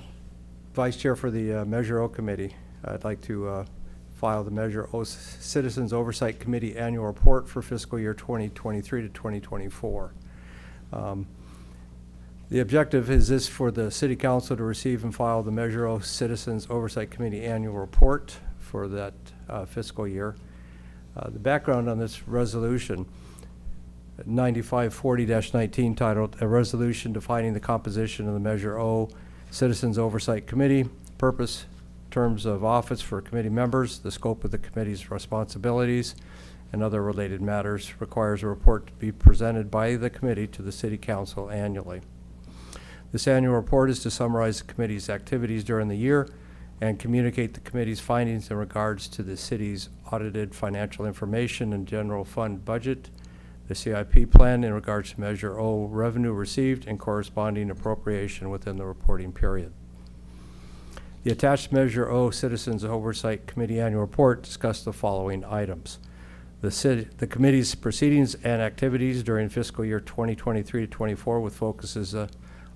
S12: vice chair for the Measure O Committee, I'd like to file the Measure O Citizens Oversight Committee Annual Report for fiscal year 2023 to 2024. The objective is this for the City Council to receive and file the Measure O Citizens Oversight Committee Annual Report for that fiscal year. The background on this resolution, 9540-19, titled A Resolution Defining the Composition of the Measure O Citizens Oversight Committee, Purpose, Terms of Office for committee members, the scope of the committee's responsibilities, and other related matters, requires a report to be presented by the committee to the City Council annually. This annual report is to summarize the committee's activities during the year and communicate the committee's findings in regards to the city's audited financial information and general fund budget, the CIP plan in regards to Measure O revenue received and corresponding appropriation within the reporting period. The attached Measure O Citizens Oversight Committee Annual Report discussed the following items. The committee's proceedings and activities during fiscal year 2023 to 24 with focuses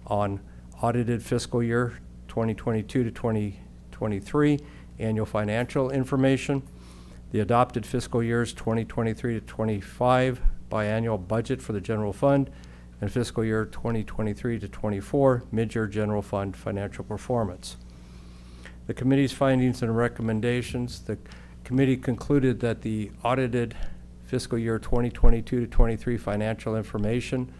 S12: on audited fiscal year 2022 to 2023 annual financial information, the adopted fiscal years 2023 to 25 biannual budget for the general fund, and fiscal year 2023 to 24 mid-year general fund financial performance. The committee's findings and recommendations, the committee concluded that the audited fiscal year 2022 to 23 financial information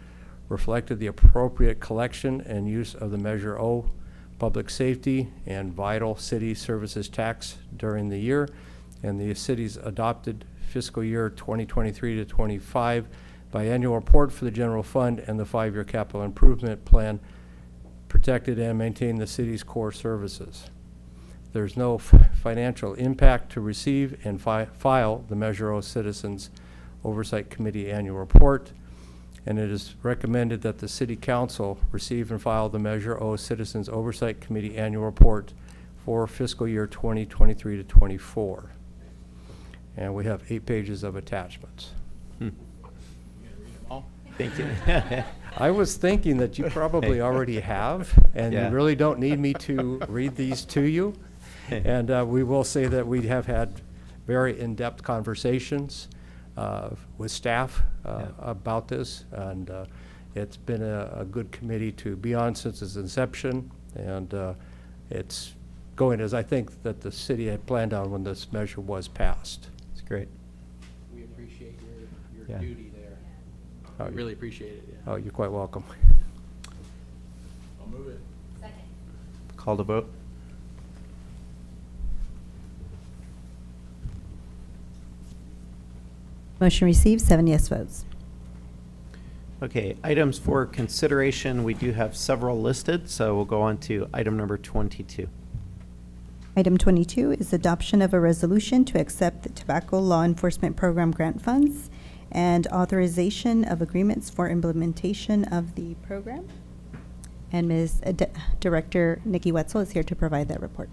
S12: reflected the appropriate collection and use of the Measure O public safety and vital city services tax during the year, and the city's adopted fiscal year 2023 to 25 biannual report for the general fund and the 5-year capital improvement plan protected and maintained the city's core services. There's no financial impact to receive and file the Measure O Citizens Oversight Committee Annual Report, and it is recommended that the City Council receive and file the Measure O Citizens Oversight Committee Annual Report for fiscal year 2023 to 24. And we have 8 pages of attachments.
S2: Thank you.
S12: I was thinking that you probably already have, and
S2: Yeah.
S12: you really don't need me to read these to you. And we will say that we have had very in-depth conversations with staff about this, and it's been a good committee to be on since its inception, and it's going as I think that the city had planned on when this measure was passed.
S2: It's great.
S20: We appreciate your
S12: Yeah.
S20: duty there.
S12: Oh,
S20: We really appreciate it, yeah.
S12: Oh, you're quite welcome.
S20: I'll move it.
S2: Call to vote.
S1: Motion received, 7 yes votes.
S2: Okay, items for consideration, we do have several listed, so we'll go on to item number 22.
S1: Item 22 is adoption of a resolution to accept the Tobacco Law Enforcement Program grant funds and authorization of agreements for implementation of the program. And Ms. Director Nikki Wetzel is here to provide that report.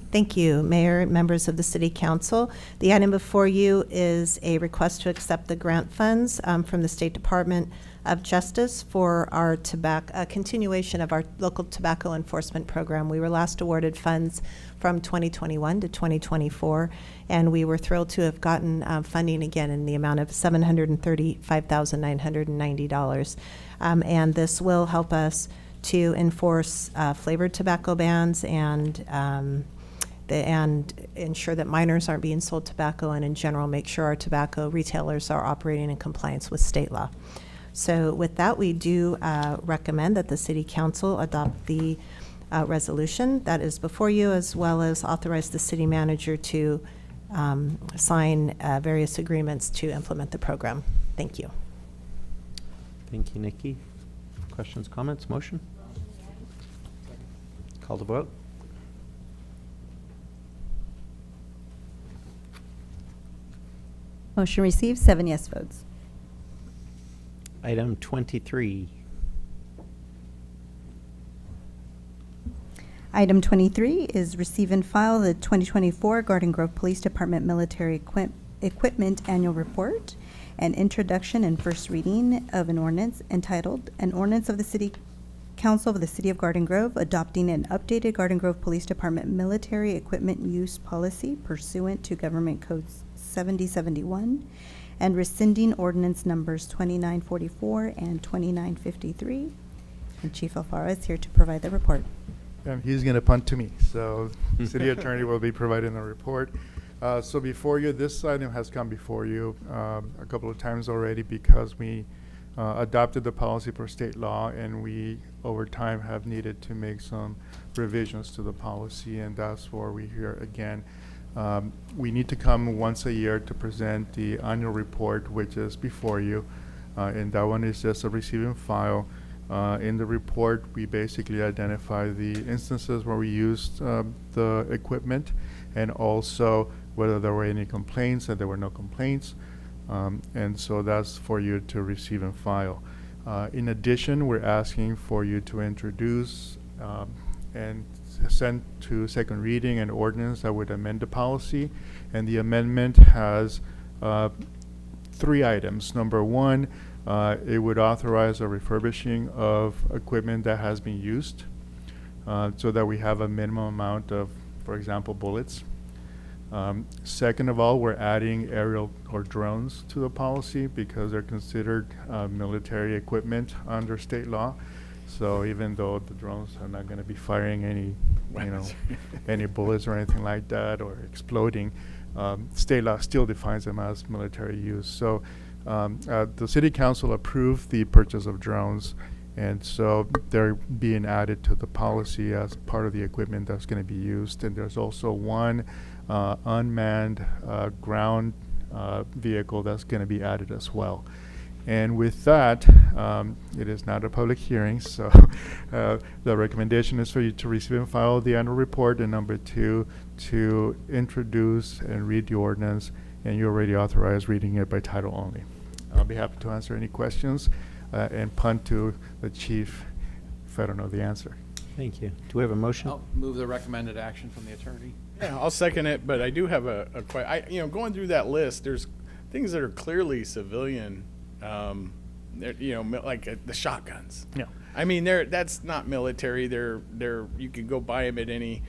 S10: Thank you, Mayor, members of the City Council. The item before you is a request to accept the grant funds from the State Department of Justice for our continuation of our local tobacco enforcement program. We were last awarded funds from 2021 to 2024, and we were thrilled to have gotten funding again in the amount of $735,990. And this will help us to enforce flavored tobacco bans and ensure that minors aren't being sold tobacco, and in general make sure our tobacco retailers are operating in compliance with state law. So with that, we do recommend that the City Council adopt the resolution that is before you, as well as authorize the city manager to sign various agreements to implement the program. Thank you.
S2: Thank you, Nikki. Questions, comments, motion? Call to vote.
S1: Motion received, 7 yes votes.
S2: Item 23.
S1: Item 23 is receive and file the 2024 Garden Grove Police Department Military Equipment Annual Report and introduction and first reading of an ordinance entitled, An Ordinance of the City Council of the City of Garden Grove adopting an updated Garden Grove Police Department Military Equipment Use Policy pursuant to Government Codes 7071 and rescinding ordinance numbers 2944 and 2953. And Chief Alfaro is here to provide the report.
S4: And he's going to punt to me. So the city attorney will be providing a report. So before you, this item has come before you a couple of times already because we adopted the policy per state law, and we over time have needed to make some revisions to the policy, and that's where we're here again. We need to come once a year to present the annual report, which is before you, and that one is just a receive and file. In the report, we basically identify the instances where we used the equipment, and also whether there were any complaints, and there were no complaints. And so that's for you to receive and file. In addition, we're asking for you to introduce and send to second reading an ordinance that would amend the policy. And the amendment has 3 items. Number 1, it would authorize a refurbishing of equipment that has been used so that we have a minimum amount of, for example, bullets. Second of all, we're adding aerial or drones to the policy because they're considered military equipment under state law. So even though the drones are not going to be firing any, any bullets or anything like that or exploding, state law still defines them as military use. So the city council approved the purchase of drones, and so they're being added to the policy as part of the equipment that's going to be used. And there's also one unmanned ground vehicle that's going to be added as well. And with that, it is not a public hearing, so the recommendation is for you to receive and file the annual report, and number 2, to introduce and read the ordinance, and you already authorized reading it by title only. I'll be happy to answer any questions and punt to the chief if I don't know the answer.
S2: Thank you. Do we have a motion?
S20: I'll move the recommended action from the attorney.
S6: Yeah, I'll second it, but I do have a going through that list, there's things that are clearly civilian, like the shotguns.
S4: Yeah.
S6: I mean, that's not military. They're you can go buy them at any.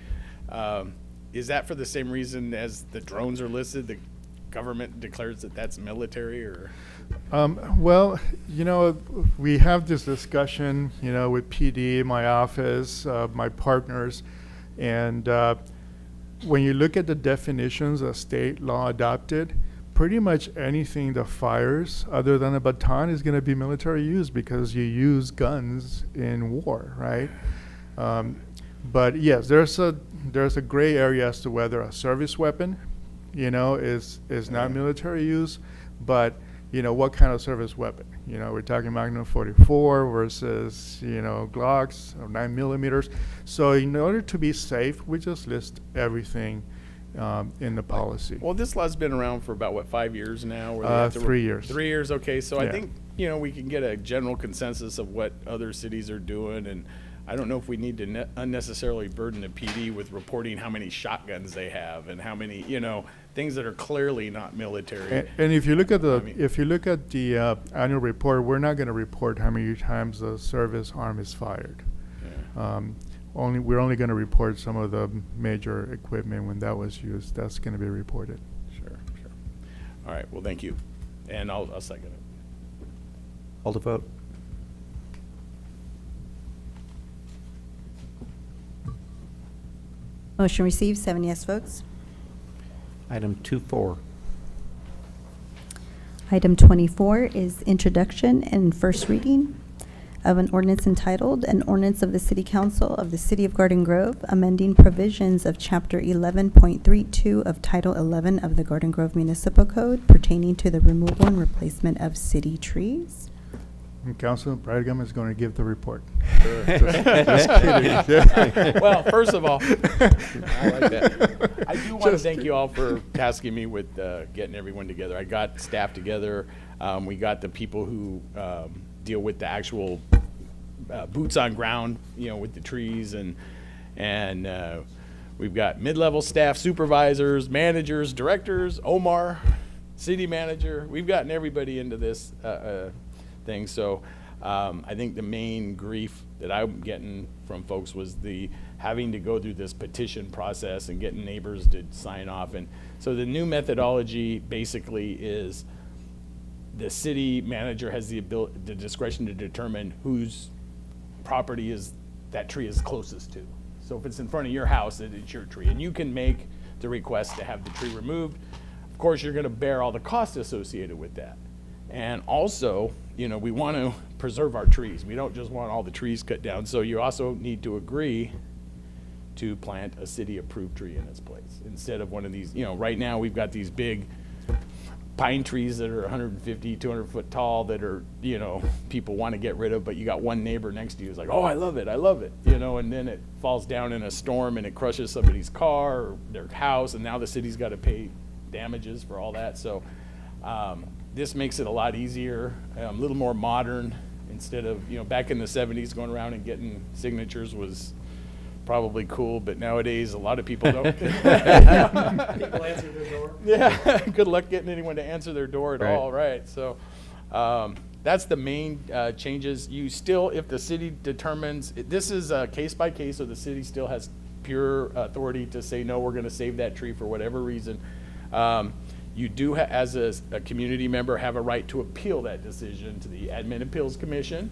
S6: Is that for the same reason as the drones are listed? The government declares that that's military, or?
S4: Well, we have this discussion, with PD, my office, my partners, and when you look at the definitions of state law adopted, pretty much anything that fires other than a baton is going to be military use because you use guns in war, right? But yes, there's a gray area as to whether a service weapon, is not military use, but what kind of service weapon? We're talking Magnum 44 versus, Glocks or 9mm. So in order to be safe, we just list everything in the policy.
S6: Well, this law's been around for about, 5 years now? Where they have to
S4: 3 years.
S6: 3 years, okay. So
S4: Yeah.
S6: I think, we can get a general consensus of what other cities are doing, and I don't know if we need to unnecessarily burden the PD with reporting how many shotguns they have and how many, things that are clearly not military.
S4: And if you look at the annual report, we're not going to report how many times the service arm is fired.
S6: Yeah.
S4: We're only going to report some of the major equipment when that was used. That's going to be reported.
S6: Sure. All right, well, thank you. And I'll second it.
S2: Call to vote.
S1: Motion received, 7 yes votes.
S2: Item 24.
S1: Item 24 is introduction and first reading of an ordinance entitled, An Ordinance of the City Council of the City of Garden Grove amending provisions of Chapter 11.32 of Title 11 of the Garden Grove Municipal Code pertaining to the removal and replacement of city trees.
S4: And Councilman Bradgum is going to give the report.
S6: Sure.
S4: Just kidding.
S6: Well, first of all, I like that. I do want to
S4: Just
S6: thank you all for tasking me with getting everyone together. I got staff together. We got the people who deal with the actual boots on ground, you know, with the trees, and we've got mid-level staff, supervisors, managers, directors, Omar, city manager. We've gotten everybody into this thing. So I think the main grief that I'm getting from folks was the having to go through this petition process and getting neighbors to sign off. And so the new methodology basically is the city manager has the discretion to determine whose property is that tree is closest to. So if it's in front of your house, it's your tree, and you can make the request to have the tree removed. Of course, you're going to bear all the costs associated with that. And also, you know, we want to preserve our trees. We don't just want all the trees cut down. So you also need to agree to plant a city-approved tree in its place instead of one of these. You know, right now we've got these big pine trees that are 150, 200 foot tall that are, you know, people want to get rid of, but you got one neighbor next to you who's like, oh, I love it, you know, and then it falls down in a storm and it crushes somebody's car or their house, and now the city's got to pay damages for all that. So this makes it a lot easier, a little more modern, instead of, you know, back in the 70s going around and getting signatures was probably cool, but nowadays a lot of people don't.
S20: People answer their door.
S6: Yeah, good luck getting anyone to answer their door at
S2: Right.
S6: all, right? So that's the main changes. You still, if the city determines, this is case by case, so the city still has pure authority to say, no, we're going to save that tree for whatever reason. You do, as a community member, have a right to appeal that decision to the Admin Appeals Commission.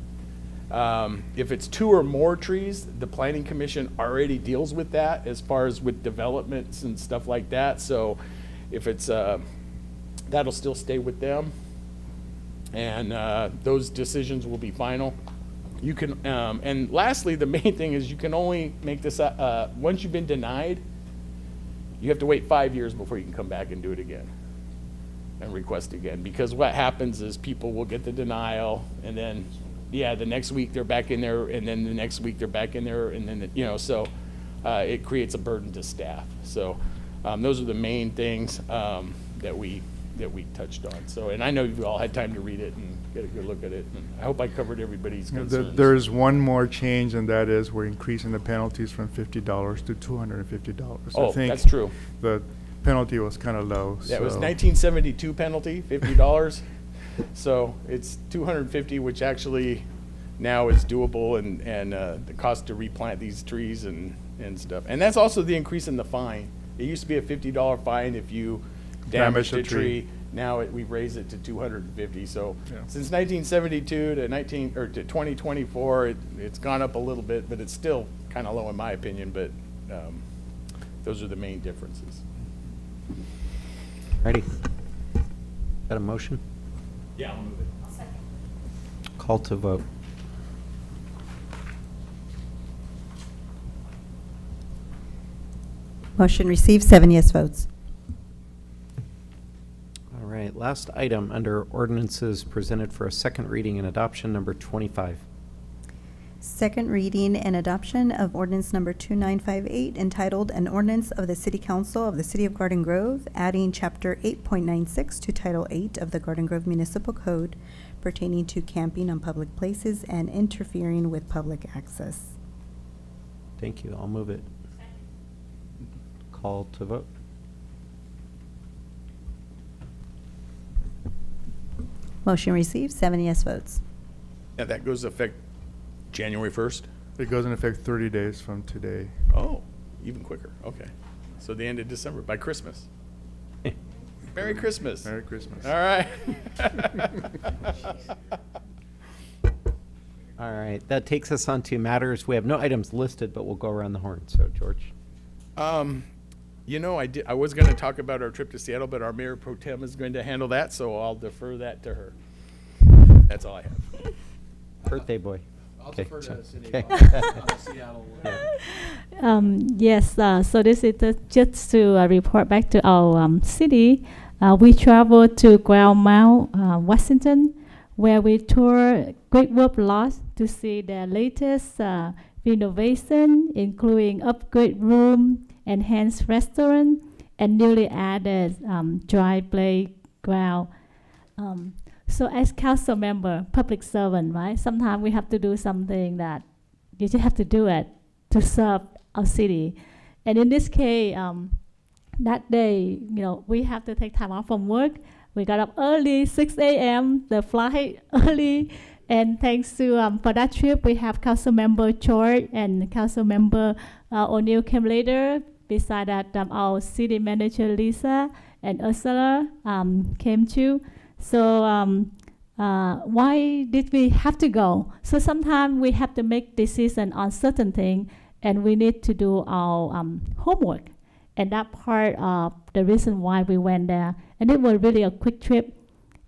S6: If it's 2 or more trees, the Planning Commission already deals with that as far as with developments and stuff like that. So if it's, that'll still stay with them. And those decisions will be final. You can, and lastly, the main thing is you can only make this, once you've been denied, you have to wait 5 years before you can come back and do it again and request again. Because what happens is people will get the denial, and then, yeah, the next week they're back in there, and then the next week they're back in there, and then, you know, so it creates a burden to staff. So those are the main things that we touched on. So, and I know you've all had time to read it and get a good look at it. And I hope I covered everybody's concerns.
S4: There's one more change, and that is we're increasing the penalties from $50 to $250.
S6: Oh,
S4: I think
S6: that's true.
S4: The penalty was kind of low.
S6: Yeah, it was
S4: so-
S6: 1972 penalty, $50. So it's $250, which actually now is doable, and the cost to replant these trees and stuff. And that's also the increase in the fine. It used to be a $50 fine if you damaged a tree. Now we've raised it to $250. So since 1972 to 2024, it's gone up a little bit, but it's still kind of low in my opinion. But those are the main differences.
S2: Ready? Got a motion?
S6: Yeah, I'll move it. I'll second.
S2: Call to vote.
S1: Motion received, 7 yes votes.
S2: All right, last item under ordinances presented for a second reading and adoption, number 25.
S1: Second reading and adoption of ordinance number 2958, entitled An Ordinance of the City Council of the City of Garden Grove, adding Chapter 8.96 to Title 8 of the Garden Grove Municipal Code pertaining to camping on public places and interfering with public access.
S2: Thank you. I'll move it. Call to vote.
S1: Motion received, 7 yes votes.
S6: Yeah, that goes into effect January 1st?
S4: It goes in effect 30 days from today.
S6: Oh, even quicker. Okay. So the end of December, by Christmas. Merry Christmas.
S4: Merry Christmas.
S6: All right.
S2: All right, that takes us on to matters. We have no items listed, but we'll go around the horn. So, George.
S6: You know, I was going to talk about our trip to Seattle, but our Mayor Pro Tem is going to handle that, so I'll defer that to her. That's all I have.
S2: Birthday boy.
S20: I'll defer to Cindy
S2: Okay.
S20: on Seattle.
S5: Yes, so this is just to report back to our city. We traveled to Ground Mount, Washington, where we tour Great Wolf Lodge to see the latest renovation, including upgrade room, enhanced restaurant, and newly added dry playground. So as council member, public servant, right? Sometimes we have to do something that you just have to do it to serve our city. And in this case, that day, we have to take time off from work. We got up early, 6 a.m., the flight early. And thanks to, for that trip, we have council member George and council member O'Neill came later. Beside that, our city manager Lisa and Ursula came too. So why did we have to go? So sometimes we have to make decisions on certain things, and we need to do our homework. And that part of the reason why we went there. And it was really a quick trip.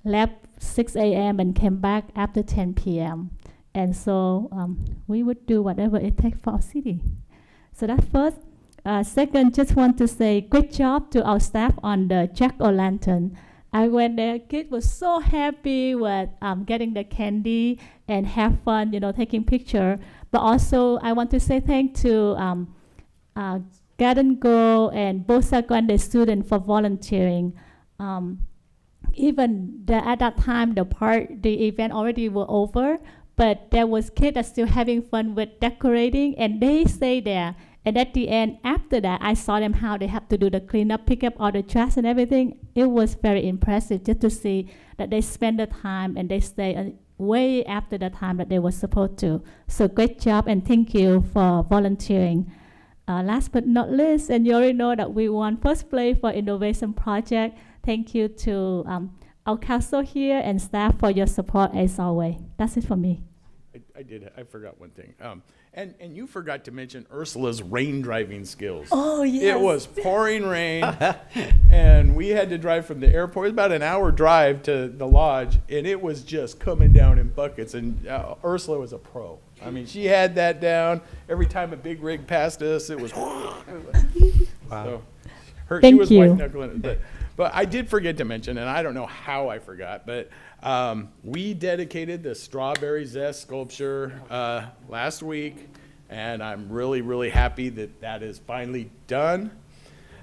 S5: Left 6 a.m. and came back after 10 p.m. And so we would do whatever it takes for our city. So that's first. Second, just want to say great job to our staff on the Jack-o'-lantern. I went there, kids were so happy with getting the candy and have fun, taking picture. But also, I want to say thank to Garden Girl and Bosa Grande students for volunteering. Even at that time, the event already were over, but there was kids that still having fun with decorating, and they stay there. And at the end, after that, I saw them how they have to do the cleanup, pick up all the trash and everything. It was very impressive just to see that they spend the time and they stay way after the time that they were supposed to. So great job, and thank you for volunteering. Last but not least, and you already know that we won first place for innovation project. Thank you to our council here and staff for your support as always. That's it for me.
S11: I forgot one thing. And you forgot to mention Ursula's rain driving skills.
S5: Oh, yes.
S11: It was pouring rain, and we had to drive from the airport. It was about an hour drive to the lodge, and it was just coming down in buckets. And Ursula was a pro. I mean, she had that down. Every time a big rig passed us, it was. Wow. So she was white knuckling it. But I did forget to mention, and I don't know how I forgot, but we dedicated the Strawberry Zest sculpture last week, and I'm really, really happy that that is finally done.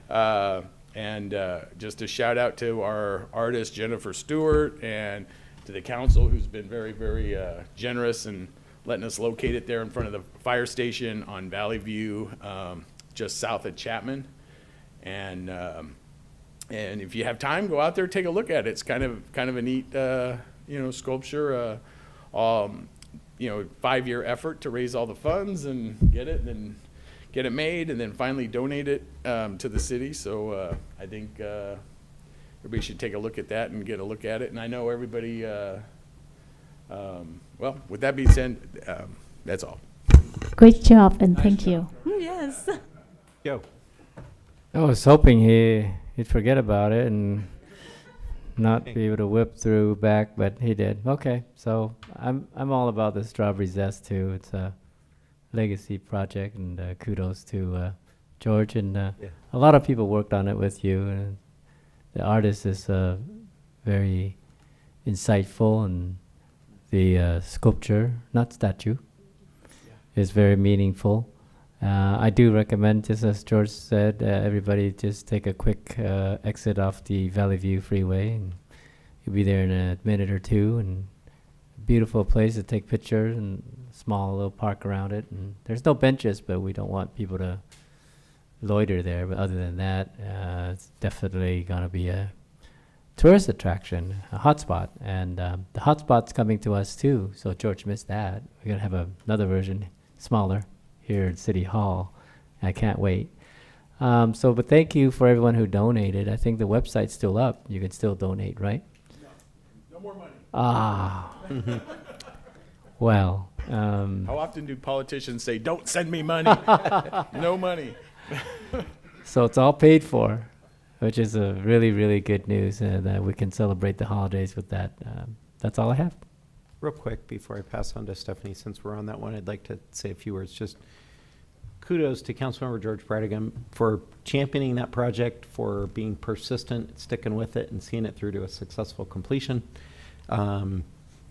S11: And just a shout out to our artist, Jennifer Stewart, and to the council, who's been very, very generous in letting us locate it there in front of the fire station on Valley View, just south of Chapman. And if you have time, go out there, take a look at it. It's kind of a neat, sculpture. 5-year effort to raise all the funds and get it, and then get it made, and then finally donate it to the city. So I think everybody should take a look at that and get a look at it. And I know everybody. Well, with that being said, that's all.
S5: Great job, and thank you. Yes.
S2: Go.
S7: I was hoping he'd forget about it and not be able to whip through back, but he did. Okay, so I'm all about the Strawberry Zest too. It's a legacy project, and kudos to George, and a lot of people worked on it with you. And the artist is very insightful, and the sculpture, not statue, is very meaningful. I do recommend, just as George said, everybody just take a quick exit off the Valley View Freeway, and you'll be there in a minute or two. And beautiful place to take pictures, and small little park around it. And there's no benches, but we don't want people to loiter there. But other than that, it's definitely gonna be a tourist attraction, a hotspot. And the hotspot's coming to us too. So George missed that. We're gonna have another version, smaller, here at City Hall. I can't wait. But thank you for everyone who donated. I think the website's still up. You can still donate, right?
S11: No more money.
S7: Ah. Well.
S11: How often do politicians say, "Don't send me money"? No money.
S7: So it's all paid for, which is a really, really good news, and we can celebrate the holidays with that. That's all I have.
S2: Real quick, before I pass on to Stephanie, since we're on that one, I'd like to say a few words. Just kudos to Councilmember George Bradigam for championing that project, for being persistent, sticking with it, and seeing it through to a successful completion.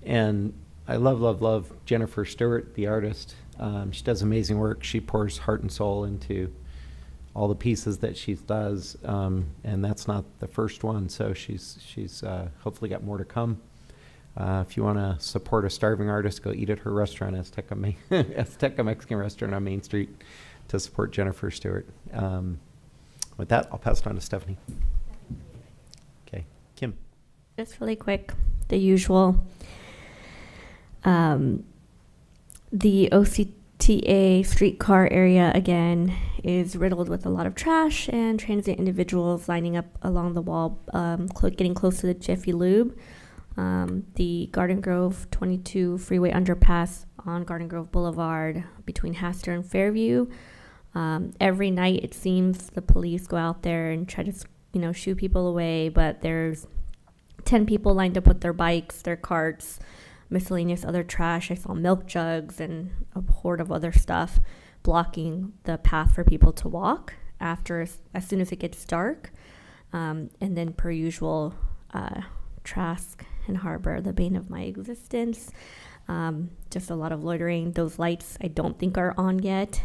S2: And I love Jennifer Stewart, the artist. She does amazing work. She pours heart and soul into all the pieces that she does, and that's not the first one. So she's hopefully got more to come. If you want to support a starving artist, go eat at her restaurant, Azteca Mexican Restaurant on Main Street, to support Jennifer Stewart. With that, I'll pass it on to Stephanie. Okay, Kim.
S3: Just really quick, the usual. The OCTA streetcar area, again, is riddled with a lot of trash and transient individuals lining up along the wall, getting close to the Jiffy Lube. The Garden Grove 22 freeway underpass on Garden Grove Boulevard between Hastur and Fairview. Every night, it seems, the police go out there and try to, shoo people away, but there's 10 people lined up with their bikes, their carts, miscellaneous other trash. I saw milk jugs and a horde of other stuff blocking the path for people to walk as soon as it gets dark. And then, per usual, Trask and Harbor, the bane of my existence. Just a lot of loitering. Those lights I don't think are on yet.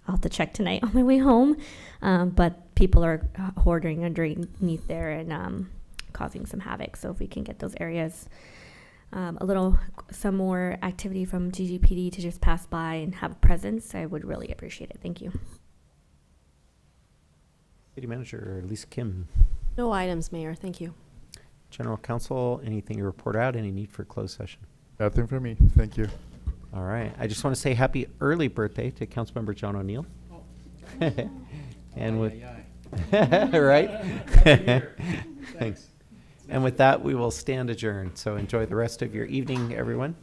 S3: I'll have to check tonight on my way home. But people are hoarding underneath there and causing some havoc. So if we can get those areas some more activity from GGPD to just pass by and have a presence, I would really appreciate it. Thank you.
S2: City Manager Lisa Kim.
S13: No items, Mayor. Thank you.
S2: General Counsel, anything to report out? Any need for closed session?
S4: Nothing for me. Thank you.
S2: All right. I just want to say happy early birthday to Councilmember John O'Neill. And with right? Thanks. And with that, we will stand adjourned. So enjoy the rest of your evening, everyone.